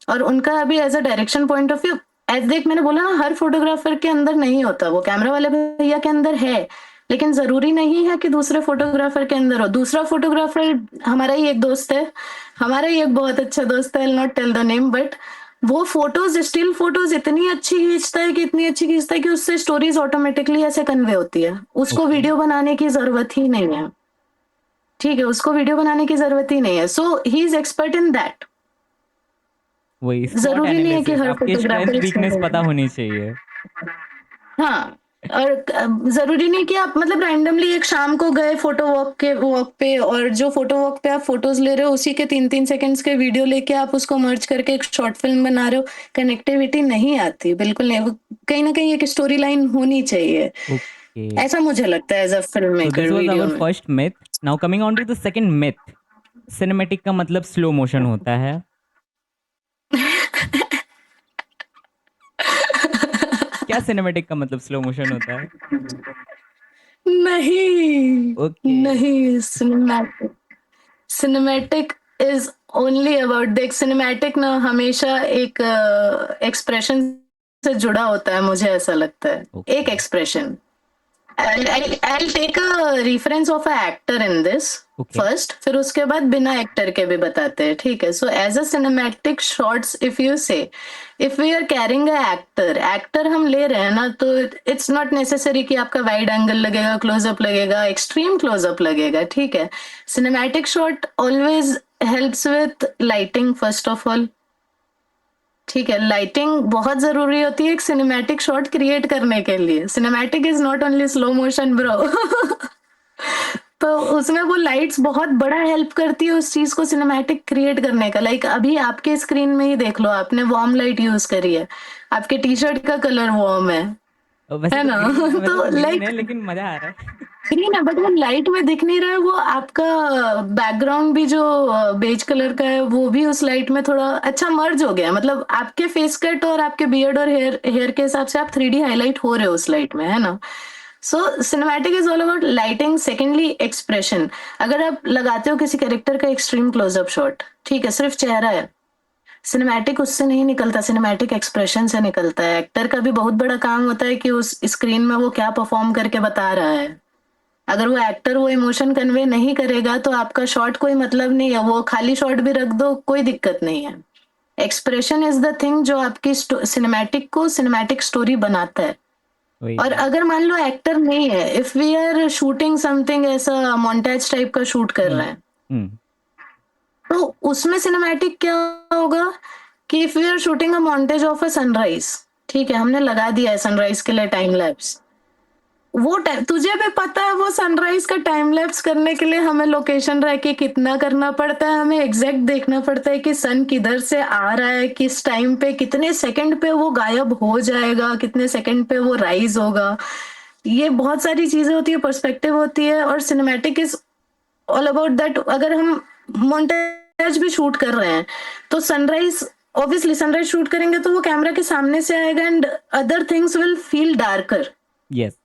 Speaker 2: और उनका अभी as a direction point of view, as देख मैंने बोला ना, हर फोटोग्राफर के अंदर नहीं होता, वो कैमरा वाले भैया के अंदर है, लेकिन जरूरी नहीं है कि दूसरे फोटोग्राफर के अंदर हो। दूसरा फोटोग्राफर हमारा ही एक दोस्त है, हमारा ही एक बहुत अच्छा दोस्त है, I not tell the name, but वो फोटोज, स्टिल फोटोज इतनी अच्छी खींचता है कि इतनी अच्छी खींचता है कि उससे स्टोरीज ऑटोमेटिकली ऐसे कन्वे होती है, उसको
Speaker 1: ओके
Speaker 2: वीडियो बनाने की जरूरत ही नहीं है। ठीक है, उसको वीडियो बनाने की जरूरत ही नहीं है, so he is expert in that.
Speaker 1: वही स्पॉट
Speaker 2: जरूरी नहीं है कि
Speaker 1: एनालिसिस,
Speaker 2: हर
Speaker 1: आपके स्ट्रेंथ
Speaker 2: फोटोग्राफर
Speaker 1: वीकनेस
Speaker 2: इसमें
Speaker 1: पता होनी चाहिए।
Speaker 2: हाँ। और जरूरी नहीं कि आप मतलब रैंडमली एक शाम को गए फोटो वॉक पे, और जो फोटो वॉक पे आप फोटोज ले रहे हो उसी के 3-3 सेकंड्स के वीडियो लेके आप उसको मर्ज करके एक शॉर्ट फिल्म बना रहे हो, कनेक्टिविटी नहीं आती, बिल्कुल नहीं। वो कहीं ना कहीं एक स्टोरी लाइन होनी चाहिए,
Speaker 1: ओके
Speaker 2: ऐसा मुझे लगता है as a film
Speaker 1: so this
Speaker 2: maker
Speaker 1: was
Speaker 2: video
Speaker 1: our
Speaker 2: में।
Speaker 1: First myth. Now coming on to the second myth. Cinematic का मतलब स्लो मोशन होता है। क्या सिनेमैटिक का मतलब स्लो मोशन होता है?
Speaker 2: नहीं,
Speaker 1: ओके
Speaker 2: नहीं, cinematic, cinematic is only about, देख सिनेमैटिक ना हमेशा एक एक्सप्रेशन से जुड़ा होता है, मुझे ऐसा लगता है। एक
Speaker 1: okay
Speaker 2: expression, I'll take a reference of a actor in this
Speaker 1: okay
Speaker 2: first, फिर उसके बाद बिना एक्टर के भी बताते हैं, ठीक है। So as a cinematic shorts, if you say, if we are carrying a actor, actor हम ले रहे हैं ना, तो इट्स नॉट नेसेसरी कि आपका वाइड एंगल लगेगा, क्लोजअप लगेगा, एक्सट्रीम क्लोजअप लगेगा, ठीक है। Cinematic shot always helps with lighting first of all, ठीक है। लाइटिंग बहुत जरूरी होती है एक सिनेमैटिक शॉट क्रिएट करने के लिए। Cinematic is not only slow motion bro. तो उसमें वो लाइट्स बहुत बड़ा हेल्प करती है उस चीज को सिनेमैटिक क्रिएट करने का। लाइक अभी आपके स्क्रीन में ही देख लो, आपने वार्म लाइट यूज करी है, आपके टी शर्ट का कलर वार्म
Speaker 1: वैसे
Speaker 2: है
Speaker 1: तो
Speaker 2: ना।
Speaker 1: ग्रीन है, वैसे
Speaker 2: तो
Speaker 1: तो ग्रीन
Speaker 2: लाइक
Speaker 1: है, लेकिन मजा आ रहा है।
Speaker 2: ग्रीन है, बट वो लाइट में दिख नहीं रहा है, वो आपका बैकग्राउंड भी जो बेज कलर का है वो भी उस लाइट में थोड़ा अच्छा मर्ज हो गया है। मतलब आपके फेस कट और आपके बियर्ड और हेयर के हिसाब से आप 3D हाईलाइट हो रहे हो उस लाइट में, है ना। So cinematic is all about lighting, secondly expression. अगर आप लगाते हो किसी कैरेक्टर का एक्सट्रीम क्लोजअप शॉट, ठीक है, सिर्फ चेहरा है, सिनेमैटिक उससे नहीं निकलता, सिनेमैटिक एक्सप्रेशन से निकलता है। एक्टर का भी बहुत बड़ा काम होता है कि उस स्क्रीन में वो क्या परफॉर्म करके बता रहा है। अगर वो एक्टर वो इमोशन कन्वे नहीं करेगा तो आपका शॉट कोई मतलब नहीं है, वो खाली शॉट भी रख दो कोई दिक्कत नहीं है। एक्सप्रेशन इज द थिंग जो आपकी सिनेमैटिक को सिनेमैटिक स्टोरी बनाता है।
Speaker 1: वही
Speaker 2: और
Speaker 1: तो।
Speaker 2: अगर मान लो एक्टर नहीं है, if we are shooting something ऐसा मोन्टेज टाइप का शूट कर
Speaker 1: हुँ,
Speaker 2: रहे हैं,
Speaker 1: हुँ,
Speaker 2: तो उसमें सिनेमैटिक क्या होगा कि if we are shooting a montage of a sunrise, ठीक है, हमने लगा दिया है सनराइज के लिए टाइम लैप्स, वो टाइम तुझे भी पता है, वो सनराइज का टाइम लैप्स करने के लिए हमें लोकेशन रह के कितना करना पड़ता है, हमें एग्जैक्ट देखना पड़ता है कि सन किधर से आ रहा है, किस टाइम पे, कितने सेकंड पे वो गायब हो जाएगा, कितने सेकंड पे वो राइज होगा। ये बहुत सारी चीजें होती है, पर्सपेक्टिव होती है, और cinematic is all about that. अगर हम मोन्टेज भी शूट कर रहे हैं तो सनराइज, ऑब्वियसली सनराइज शूट करेंगे तो वो कैमरा के सामने से आएगा and other things will feel darker,
Speaker 1: yes.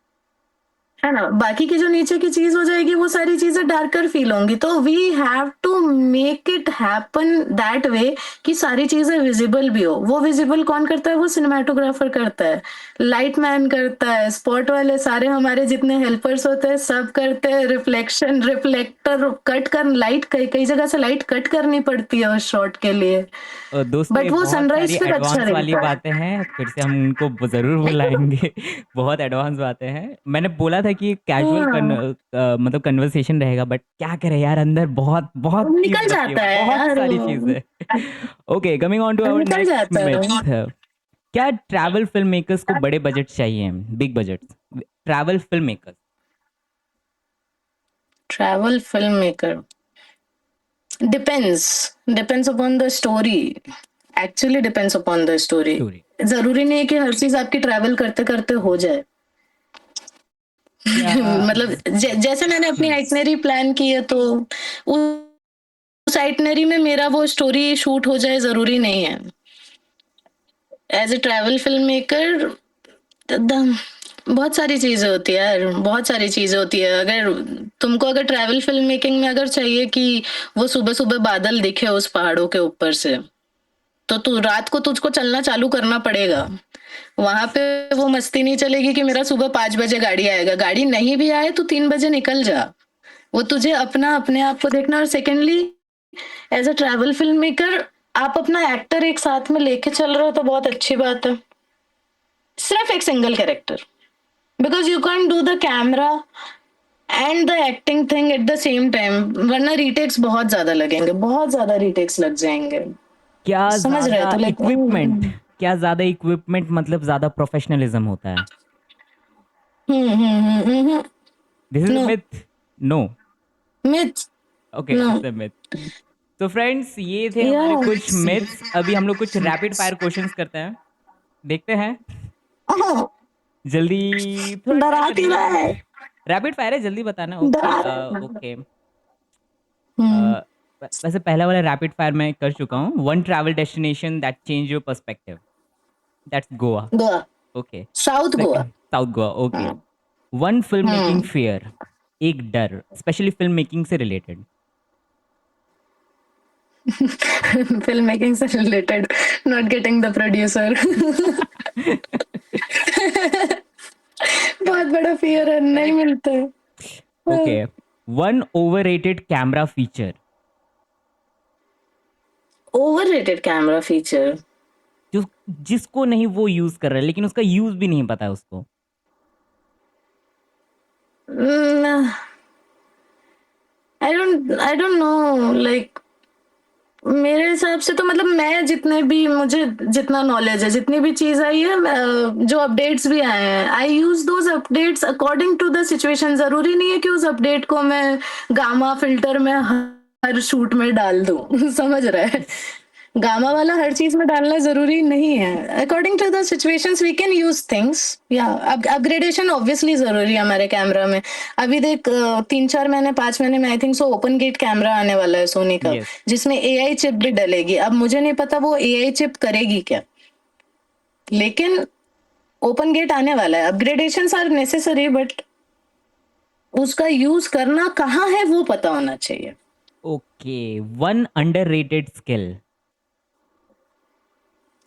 Speaker 2: है ना, बाकी की जो नीचे की चीज हो जाएगी वो सारी चीजें डार्कर फील होंगी। तो we have to make it happen that way कि सारी चीजें विजिबल भी हो। वो विजिबल कौन करता है? वो सिनेमाटोग्राफर करता है, लाइट मैन करता है, स्पॉट वाले सारे हमारे जितने हेल्पर्स होते हैं सब करते हैं, रिफ्लेक्शन, रिफ्लेक्टर कट कर, लाइट कई कई जगह से लाइट कट करनी पड़ती है उस शॉट के लिए,
Speaker 1: दोस्तों, ये
Speaker 2: बट वो
Speaker 1: बहुत सारी
Speaker 2: सनराइज फिर अच्छा
Speaker 1: एडवांस वाली
Speaker 2: दिखता
Speaker 1: बातें हैं, फिर से हम उनको ज़रूर
Speaker 2: है।
Speaker 1: बुलाएँगे। बहुत एडवांस बातें हैं। मैंने बोला था कि कैजुअल
Speaker 2: हाँ,
Speaker 1: मतलब कन्वर्सेशन रहेगा, बट क्या करें यार, अंदर बहुत बहुत चीज़
Speaker 2: निकल
Speaker 1: बची है,
Speaker 2: जाता है
Speaker 1: बहुत
Speaker 2: यार
Speaker 1: सारी
Speaker 2: वो,
Speaker 1: चीज़ें। Okay, coming on to our
Speaker 2: निकल
Speaker 1: नेक्स्ट
Speaker 2: जाता है।
Speaker 1: मिथ। क्या ट्रैवल फ़िल्म मेकर्स को बड़े बजट चाहिए, big budgets? Travel film makers,
Speaker 2: travel film maker, depends upon the story, actually depends upon the story.
Speaker 1: Story.
Speaker 2: जरूरी नहीं है कि हर चीज आपकी ट्रैवल करते करते हो जाए।
Speaker 1: क्या
Speaker 2: मतलब जैसे मैंने अपनी
Speaker 1: हुँ,
Speaker 2: आइटनरी प्लान की है, तो उस आइटनरी में मेरा वो स्टोरी शूट हो जाए जरूरी नहीं है। As a travel film maker बहुत सारी चीजें होती है यार, बहुत सारी चीजें होती है। अगर तुमको अगर ट्रैवल फिल्म मेकिंग में अगर चाहिए कि वो सुबह सुबह बादल दिखे उस पहाड़ों के ऊपर से, तो तू रात को तुझको चलना चालू करना पड़ेगा। वहां पे वो मस्ती नहीं चलेगी कि मेरा सुबह 5 बजे गाड़ी आएगा। गाड़ी नहीं भी आए तो 3 बजे निकल जा। वो तुझे अपना अपने आप को देखना। और secondly, as a travel film maker, आप अपना एक्टर एक साथ में लेके चल रहे हो तो बहुत अच्छी बात है। सिर्फ एक single character, because you can do the camera and the acting thing at the same time, वरना रीटेक्स बहुत ज्यादा लगेंगे, बहुत ज्यादा रीटेक्स लग जाएंगे।
Speaker 1: क्या
Speaker 2: समझ रहे
Speaker 1: ज़्यादा
Speaker 2: तो
Speaker 1: इक्विपमेंट,
Speaker 2: लेकिन
Speaker 1: क्या ज़्यादा इक्विपमेंट मतलब ज़्यादा प्रोफेशनलिज्म होता है? This is a
Speaker 2: no,
Speaker 1: myth? No?
Speaker 2: Myth,
Speaker 1: okay,
Speaker 2: no,
Speaker 1: it's a myth. तो फ्रेंड्स, ये थे
Speaker 2: या
Speaker 1: हमारे कुछ मिथ्स। अभी हम लोग कुछ रैपिड फायर क्वेश्चंस करते हैं। देखते हैं, जल्दी थोड़ा ट्राई
Speaker 2: डरा
Speaker 1: करिए।
Speaker 2: क्यों रहा है?
Speaker 1: रैपिड फायर है, जल्दी बताना है। ओके,
Speaker 2: डरा रहा है।
Speaker 1: ओके।
Speaker 2: हम्म,
Speaker 1: वैसे पहला वाला रैपिड फायर मैं कर चुका हूँ। One travel destination that change your perspective, that's Goa.
Speaker 2: Goa,
Speaker 1: okay.
Speaker 2: South Goa.
Speaker 1: Second, south Goa. Okay. One film making
Speaker 2: hmm,
Speaker 1: fear, एक डर, स्पेशली फिल्म मेकिंग से रिलेटेड।
Speaker 2: फिल्म मेकिंग से related, not getting the producer. बहुत बड़ा फियर है, नहीं
Speaker 1: करेक्ट।
Speaker 2: मिलते।
Speaker 1: Okay. One overrated camera feature,
Speaker 2: overrated camera feature,
Speaker 1: जो जिसको नहीं वो यूज कर रहा है, लेकिन उसका यूज भी नहीं पता है उसको।
Speaker 2: आई डोंट नो, लाइक मेरे हिसाब से तो मतलब मैं जितने भी, मुझे जितना नॉलेज है, जितनी भी चीज आई है, जो अपडेट्स भी आए हैं, I use those updates according to the situation. जरूरी नहीं है कि उस अपडेट को मैं गामा फिल्टर में हर शूट में डाल दूं। समझ रहा है? गामा वाला हर चीज में डालना जरूरी नहीं है। According to the situations we can use things. या अपग्रेडेशन ऑब्वियसली जरूरी है हमारे कैमरा में। अभी देख, 3-4 महीने 5 महीने में I think so open gate camera आने वाला है सोनी का,
Speaker 1: यस।
Speaker 2: जिसमें एआई चिप भी डलेगी। अब मुझे नहीं पता वो एआई चिप करेगी क्या, लेकिन ओपन गेट आने वाला है। अपग्रेडेशन आर नेसेसरी, बट उसका यूज करना कहाँ है वो पता होना चाहिए।
Speaker 1: Okay. One underrated skill,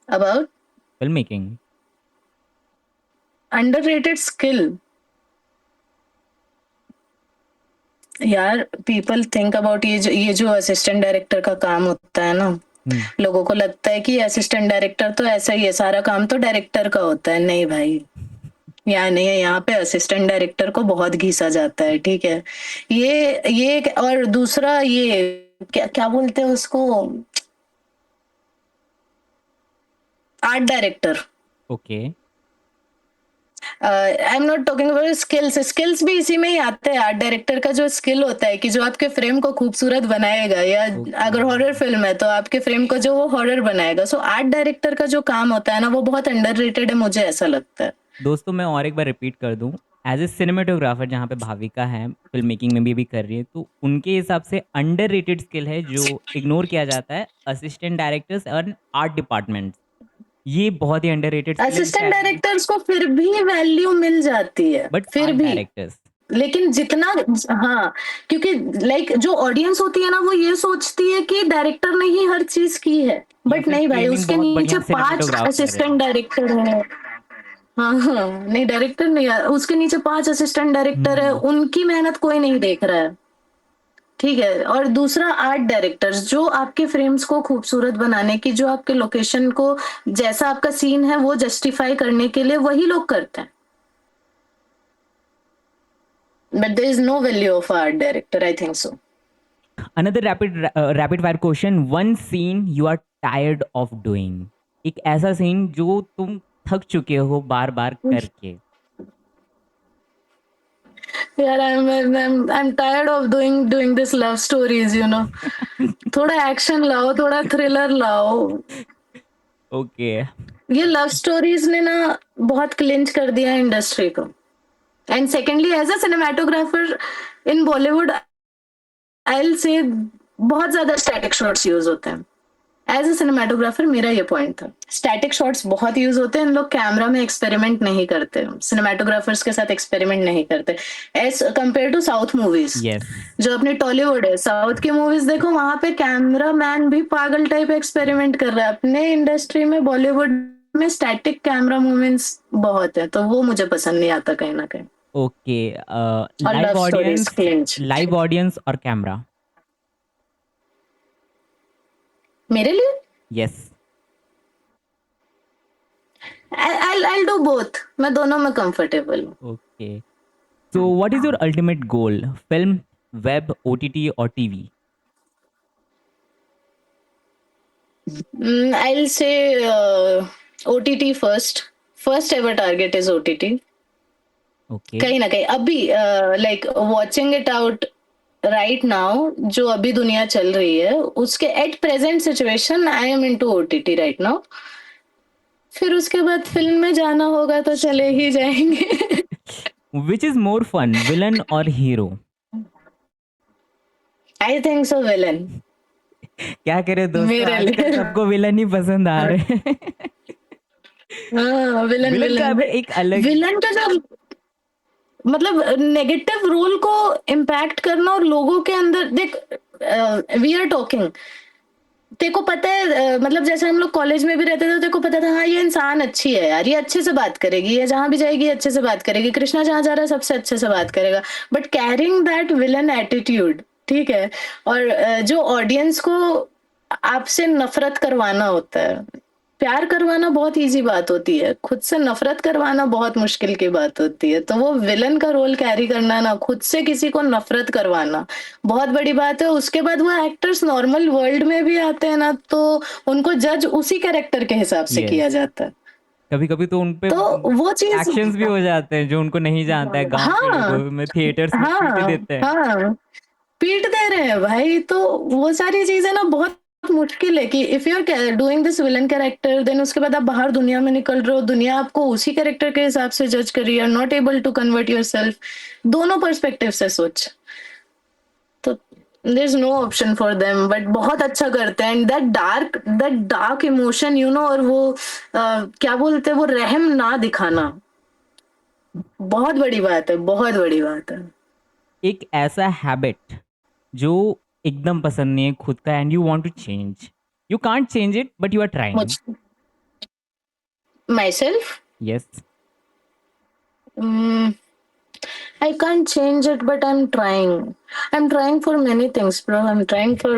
Speaker 2: about
Speaker 1: film making.
Speaker 2: Underrated skill, यार पीपल थिंक अबाउट ये जो असिस्टेंट डायरेक्टर का काम होता है ना,
Speaker 1: हम्म।
Speaker 2: लोगों को लगता है कि असिस्टेंट डायरेक्टर तो ऐसा ही है, सारा काम तो डायरेक्टर का होता है। नहीं भाई, यहाँ नहीं है, यहाँ पे असिस्टेंट डायरेक्टर को बहुत घिसा जाता है, ठीक है। और दूसरा ये क्या क्या बोलते हैं उसको, art director.
Speaker 1: Okay.
Speaker 2: I am not talking about skills, skills भी इसी में ही आते हैं। आर्ट डायरेक्टर का जो स्किल होता है कि जो आपके फ्रेम को खूबसूरत बनाएगा, या अगर
Speaker 1: ओके।
Speaker 2: हॉरर फिल्म है तो आपके फ्रेम को जो वो हॉरर बनाएगा। सो आर्ट डायरेक्टर का जो काम होता है ना, वो बहुत अंडररेटेड है, मुझे ऐसा लगता है।
Speaker 1: दोस्तों मैं और एक बार रिपीट कर दूं, एज ए सिनेमेटोग्राफर जहाँ पे भाविका है फिल्म मेकिंग में भी कर रही है, तो उनके हिसाब से अंडररेटेड स्किल है जो इग्नोर किया जाता है, असिस्टेंट डायरेक्टर्स और आर्ट डिपार्टमेंट। ये बहुत ही अंडररेटेड स्किल है
Speaker 2: असिस्टेंट
Speaker 1: शायद,
Speaker 2: डायरेक्टर्स को फिर भी वैल्यू मिल जाती है,
Speaker 1: बट
Speaker 2: फिर
Speaker 1: आर्ट
Speaker 2: भी।
Speaker 1: डायरेक्टर्स।
Speaker 2: लेकिन जितना, हाँ, क्योंकि लाइक जो ऑडियंस होती है ना, वो ये सोचती है कि डायरेक्टर ने ही हर चीज की है,
Speaker 1: या
Speaker 2: बट
Speaker 1: फिर
Speaker 2: नहीं भाई,
Speaker 1: ट्रेनिंग
Speaker 2: उसके
Speaker 1: बहुत
Speaker 2: नीचे
Speaker 1: बढ़िया
Speaker 2: 5
Speaker 1: सिनेमेटोग्राफर है।
Speaker 2: असिस्टेंट डायरेक्टर है। हाँ हाँ, नहीं डायरेक्टर नहीं है, उसके नीचे 5 असिस्टेंट डायरेक्टर है,
Speaker 1: हम्म।
Speaker 2: उनकी मेहनत कोई नहीं देख रहा है, ठीक है। और दूसरा आर्ट डायरेक्टर्स, जो आपके फ्रेम्स को खूबसूरत बनाने की, जो आपके लोकेशन को, जैसा आपका सीन है वो जस्टिफाई करने के लिए वही लोग करते हैं। But there is no value of art director, I think so.
Speaker 1: Another rapid fire question, one scene you are tired of doing. एक ऐसा सीन जो तुम थक चुके हो बार बार करके।
Speaker 2: यार I am tired of doing this love stories, you know. थोड़ा एक्शन लाओ, थोड़ा थ्रिलर लाओ।
Speaker 1: ओके।
Speaker 2: ये लव स्टोरीज ने ना बहुत क्लिंच कर दिया इंडस्ट्री को। And secondly, as a cinematographer in Bollywood, I will say बहुत ज्यादा स्टैटिक शॉट्स यूज होते हैं। एज अ सिनेमाटोग्राफर मेरा ये पॉइंट था, स्टैटिक शॉट्स बहुत यूज होते हैं। इन लोग कैमरा में एक्सपेरिमेंट नहीं करते, सिनेमाटोग्राफर्स के साथ एक्सपेरिमेंट नहीं करते, as compare to south movies.
Speaker 1: Yes.
Speaker 2: जो अपनी टॉलीवुड है, साउथ की मूवीज देखो, वहां पे कैमरा मैन भी पागल टाइप एक्सपेरिमेंट कर रहा है। अपने इंडस्ट्री में, बॉलीवुड में स्टैटिक कैमरा मूवमेंट्स बहुत है, तो वो मुझे पसंद नहीं आता कहीं ना कहीं।
Speaker 1: ओके।
Speaker 2: और love
Speaker 1: live
Speaker 2: stories
Speaker 1: audience,
Speaker 2: clinch
Speaker 1: live audience और कैमरा।
Speaker 2: मेरे लिए।
Speaker 1: यस।
Speaker 2: I'll do both, मैं दोनों में कंफर्टेबल हूँ।
Speaker 1: Okay. So what is your ultimate goal? Film, web, OTT और TV?
Speaker 2: I'll say OTT first. First ever target is OTT.
Speaker 1: Okay.
Speaker 2: कहीं ना कहीं अभी, like watching it out right now, जो अभी दुनिया चल रही है उसके at present situation, I am into OTT right now. फिर उसके बाद फिल्म में जाना होगा तो चले ही जाएंगे।
Speaker 1: Which is more fun, villain और hero?
Speaker 2: I think so villain.
Speaker 1: क्या करे दोस्तों,
Speaker 2: मेरे
Speaker 1: आजकल
Speaker 2: लिए
Speaker 1: सबको विलन ही पसंद आ रहे हैं।
Speaker 2: हाँ, विलन
Speaker 1: विलन का
Speaker 2: विलन
Speaker 1: भी एक अलग।
Speaker 2: विलन का जो, मतलब नेगेटिव रोल को इम्पैक्ट करना और लोगों के अंदर देख, वी आर टॉकिंग, तेको पता है, मतलब जैसे हम लोग कॉलेज में भी रहते थे, तेको पता था हाँ ये इंसान अच्छी है यार, ये अच्छे से बात करेगी, ये जहां भी जाएगी अच्छे से बात करेगी, कृष्णा जहां जा रहा है सबसे अच्छे से बात करेगा। But carrying that villain attitude, ठीक है, और जो ऑडियंस को आपसे नफरत करवाना होता है। प्यार करवाना बहुत इजी बात होती है, खुद से नफरत करवाना बहुत मुश्किल की बात होती है। तो वो विलन का रोल कैरी करना ना, खुद से किसी को नफरत करवाना बहुत बड़ी बात है। उसके बाद वो एक्टर्स नॉर्मल वर्ल्ड में भी आते हैं ना, तो उनको जज उसी कैरेक्टर के हिसाब से किया
Speaker 1: यस।
Speaker 2: जाता है।
Speaker 1: कभी कभी तो उनपे
Speaker 2: तो वो चीज,
Speaker 1: एक्शंस भी हो जाते हैं जो उनको नहीं जानता है, गांव के
Speaker 2: हाँ
Speaker 1: लोगों में थिएटर्स में पीट
Speaker 2: हाँ
Speaker 1: देते हैं।
Speaker 2: हाँ, पीट दे रहे हैं भाई। तो वो सारी चीजें ना बहुत मुश्किल है कि if you are doing this villain character, then उसके बाद आप बाहर दुनिया में निकल रहे हो, दुनिया आपको उसी कैरेक्टर के हिसाब से जज कर रही है, not able to convert yourself. दोनों पर्सपेक्टिव से सोच, तो there is no option for them. But बहुत अच्छा करते हैं, that dark emotion, you know. और वो क्या बोलते हैं, वो रहम ना दिखाना बहुत बड़ी बात है, बहुत बड़ी बात है।
Speaker 1: एक ऐसा हैबिट जो एकदम पसंद नहीं है खुद का, and you want to change, you can't change it but you are trying.
Speaker 2: मुझ myself,
Speaker 1: yes.
Speaker 2: I can't change it, but I'm trying. I'm trying for many things, bro. I'm trying for,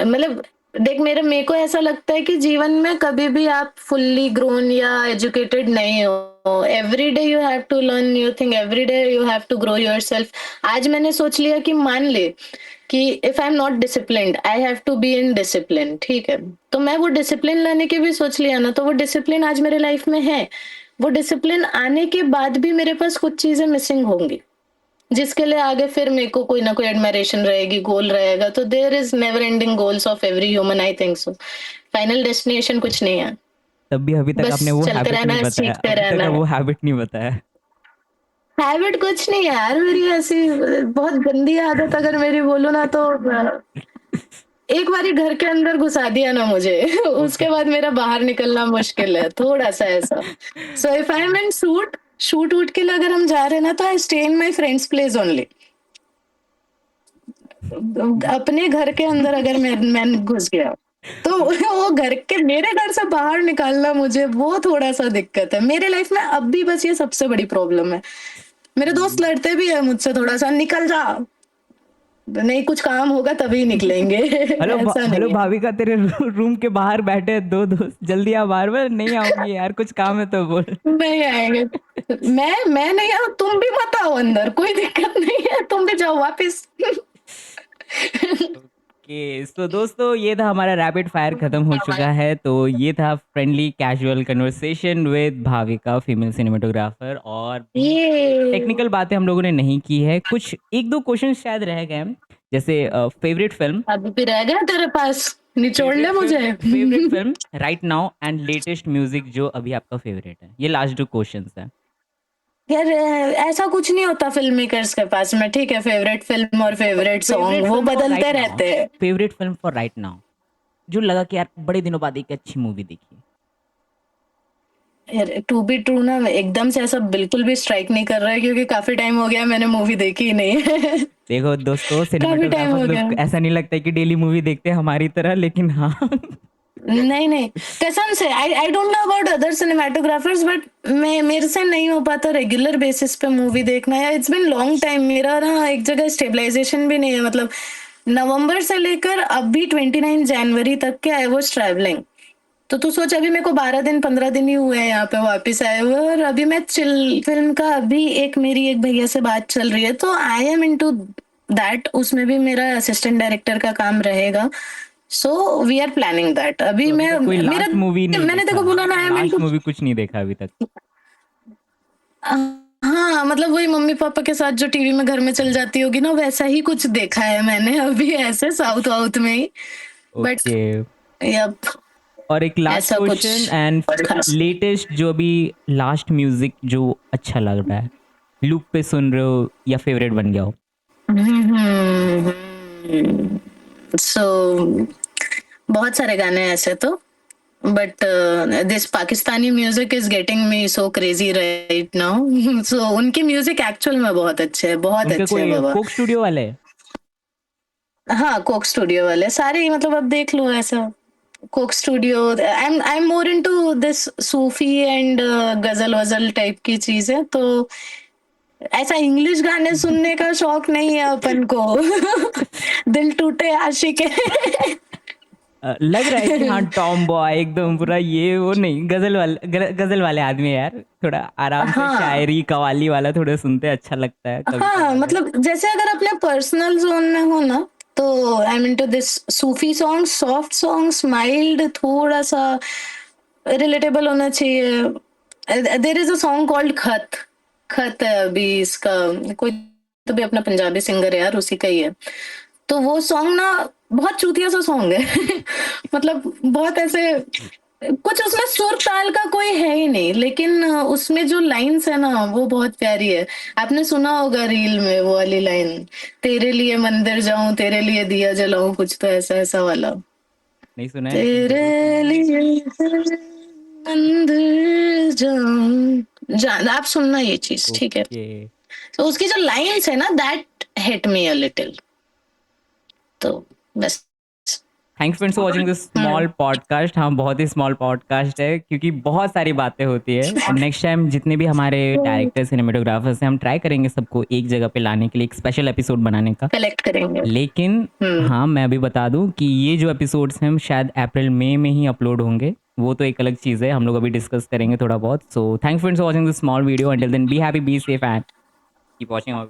Speaker 2: मतलब देख, मेरे को ऐसा लगता है कि जीवन में कभी भी आप फुल्ली ग्रोन या एजुकेटेड नहीं हो every day you have to learn new thing, every day you have to grow yourself. आज मैंने सोच लिया कि मान ले कि if I am not disciplined I have to be in discipline, ठीक है, तो मैं वो डिसिप्लिन लाने की भी सोच लिया ना, तो वो डिसिप्लिन आज मेरे लाइफ में है। वो डिसिप्लिन आने के बाद भी मेरे पास कुछ चीजें मिसिंग होंगी, जिसके लिए आगे फिर मेरे को कोई ना कोई एडमायरेशन रहेगी, गोल रहेगा। तो there is never ending goals of every human, I think so. Final destination कुछ नहीं है,
Speaker 1: तब भी अभी तक
Speaker 2: बस
Speaker 1: आपने वो
Speaker 2: चलते
Speaker 1: हैबिट
Speaker 2: रहना
Speaker 1: नहीं
Speaker 2: है,
Speaker 1: बताया,
Speaker 2: सीखते
Speaker 1: अभी
Speaker 2: रहना
Speaker 1: तक
Speaker 2: है।
Speaker 1: वो हैबिट नहीं बताया।
Speaker 2: हैबिट कुछ नहीं है यार, मेरी ऐसी बहुत गंदी आदत अगर मेरी बोलूँ ना तो एक बारी घर के अंदर घुसा दिया ना मुझे उसके बाद मेरा बाहर निकलना मुश्किल है थोड़ा सा ऐसा। So if I M in shoot वूट के लिए अगर हम जा रहे हैं ना, तो आई stay in my friends place only. अपने घर के अंदर अगर मैं घुस गया तो वो घर के मेरे घर से बाहर निकालना मुझे वो थोड़ा सा दिक्कत है मेरे लाइफ में अब भी। बस ये सबसे बड़ी प्रॉब्लम है। मेरे दोस्त लड़ते भी है मुझसे थोड़ा सा, निकल जा, नहीं कुछ काम होगा तभी निकलेंगे
Speaker 1: हेलो
Speaker 2: ऐसा
Speaker 1: हेलो
Speaker 2: नहीं है।
Speaker 1: भाविका, तेरे रूम के बाहर बैठे हैं दो दोस्त, जल्दी आ बाहर। मैं नहीं आऊंगी यार, कुछ काम है तो बोल।
Speaker 2: नहीं आएंगे। मैं नहीं आऊँ, तुम भी मत आओ अंदर, कोई दिक्कत नहीं है, तुम भी जाओ वापिस
Speaker 1: ओके, तो दोस्तों ये था हमारा रैपिड फायर, खत्म हो चुका है। तो ये था friendly casual conversation with Bhavika, female cinematographer, और
Speaker 2: ये
Speaker 1: टेक्निकल बातें हम लोगों ने नहीं की है। कुछ एक दो क्वेश्चन शायद रह गए हैं, जैसे फेवरेट फिल्म,
Speaker 2: अभी भी रह गया तेरे पास, निचोड़ ले मुझे
Speaker 1: favourite film right now, and latest music जो अभी आपका फेवरेट है। ये लास्ट दो क्वेश्चंस हैं।
Speaker 2: यार ऐसा कुछ नहीं होता फिल्म मेकर्स के पास में, ठीक है, फेवरेट फिल्म और फेवरेट सॉन्ग वो बदलते रहते हैं।
Speaker 1: Favourite film for right now, जो लगा कि यार बड़े दिनों बाद एक अच्छी मूवी देखी।
Speaker 2: यार टू बी ट्रू ना, एकदम से ऐसा बिल्कुल भी स्ट्राइक नहीं कर रहा है, क्योंकि काफी टाइम हो गया मैंने मूवी देखी ही नहीं है
Speaker 1: देखो दोस्तों,
Speaker 2: काफी टाइम
Speaker 1: सिनेमेटोग्राफर
Speaker 2: हो
Speaker 1: लोग
Speaker 2: गया।
Speaker 1: ऐसा नहीं लगता है कि डेली मूवी देखते हैं हमारी तरह, लेकिन हाँ
Speaker 2: नहीं नहीं, कसम से I don't know about other cinematographers, but मेरे से नहीं हो पाता रेगुलर बेसिस पे मूवी देखना। यार इट्स बिन लॉन्ग टाइम, मेरा ना एक जगह स्टेबलाइजेशन भी नहीं है। मतलब नवंबर से लेकर अभी 29 जनवरी तक के आई वाज ट्रैवलिंग, तो तू सोच अभी मेरे को 12 दिन 15 दिन ही हुए हैं यहाँ पे वापस आए हुए, और अभी मैं चिल फिल्म का, अभी मेरी एक भैया से बात चल रही है, तो आई एम इनटू दैट। उसमें भी मेरा असिस्टेंट डायरेक्टर का काम रहेगा, so we are planning that. अभी
Speaker 1: तो
Speaker 2: मैं
Speaker 1: कोई
Speaker 2: मेरा
Speaker 1: लास्ट मूवी नहीं
Speaker 2: मैंने
Speaker 1: देखा?
Speaker 2: देखो बोला ना, I am
Speaker 1: last
Speaker 2: into.
Speaker 1: Movie कुछ नहीं देखा अभी तक?
Speaker 2: हाँ मतलब वही मम्मी पापा के साथ जो टीवी में घर में चल जाती होगी ना, वैसा ही कुछ देखा है मैंने अभी, ऐसे साउथ वाउथ में ही, बट
Speaker 1: ओके,
Speaker 2: यप
Speaker 1: और एक लास्ट
Speaker 2: ऐसा कुछ
Speaker 1: क्वेश्चन, एंड
Speaker 2: खास।
Speaker 1: लेटेस्ट जो अभी लास्ट म्यूजिक जो अच्छा लग रहा है, लूप पे सुन रहे हो या फेवरेट बन गया हो?
Speaker 2: सो बहुत सारे गाने हैं ऐसे तो, but this Pakistani music is getting me so crazy right now so उनकी म्यूजिक एक्चुअल में बहुत अच्छे है, बहुत
Speaker 1: उनके
Speaker 2: अच्छे है
Speaker 1: कोई
Speaker 2: बाबा।
Speaker 1: कोक स्टूडियो वाले?
Speaker 2: हाँ कोक स्टूडियो वाले सारे ही, मतलब अब देख लो ऐसा, Coke studio. I am more into this Sufi and गजल वजल टाइप की चीजें, तो ऐसा इंग्लिश गाने सुनने का शौक नहीं है अपन को दिल टूटे आशिक है
Speaker 1: लग रहा है कि हाँ टॉम बॉय एकदम पूरा, ये वो नहीं, गजल वाले आदमी है यार, थोड़ा आराम से
Speaker 2: हाँ
Speaker 1: शायरी कवाली वाला थोड़ा सुनते अच्छा लगता है, कविता
Speaker 2: हाँ,
Speaker 1: वाले।
Speaker 2: मतलब जैसे अगर अपने पर्सनल जोन में हो ना, तो I am into this Sufi songs, soft songs, mild, थोड़ा सा रिलेटेबल होना चाहिए। There is a song called Khat, खत है अभी इसका, कोई तो भी अपना पंजाबी सिंगर है यार, उसी का ही है। तो वो सॉन्ग ना बहुत चूतिया सा सॉन्ग है मतलब बहुत ऐसे, कुछ उसमें सुर ताल का कोई है ही नहीं, लेकिन उसमें जो लाइन्स है ना वो बहुत प्यारी है। आपने सुना होगा रील में वो वाली लाइन, तेरे लिए मंदिर जाऊं, तेरे लिए दिया जलाऊं, कुछ तो ऐसा ऐसा वाला,
Speaker 1: नहीं सुना है, लेकिन जरूर
Speaker 2: तेरे
Speaker 1: सुनूंगा।
Speaker 2: लिए मंदिर जाऊं, आप सुनना ये चीज, ठीक है।
Speaker 1: ओके,
Speaker 2: तो उसकी जो लाइन्स है ना, that hit me a little, तो बस।
Speaker 1: Thanks friends for watching this small podcast. हाँ, बहुत ही स्मॉल पॉडकास्ट है, क्योंकि बहुत सारी बातें होती है। नेक्स्ट टाइम जितने भी हमारे डायरेक्टर सिनेमेटोग्राफर्स हैं, हम ट्राई करेंगे सबको एक जगह पे लाने के लिए, एक स्पेशल एपिसोड बनाने का।
Speaker 2: कलेक्ट करेंगे।
Speaker 1: लेकिन हाँ, मैं अभी बता दूं कि ये जो एपिसोड्स हैं शायद अप्रैल मई में ही अपलोड होंगे, वो तो एक अलग चीज़ है, हम लोग अभी डिस्कस करेंगे थोड़ा बहुत। So thanks friends for watching this small video, until then be happy, be safe and keep watching our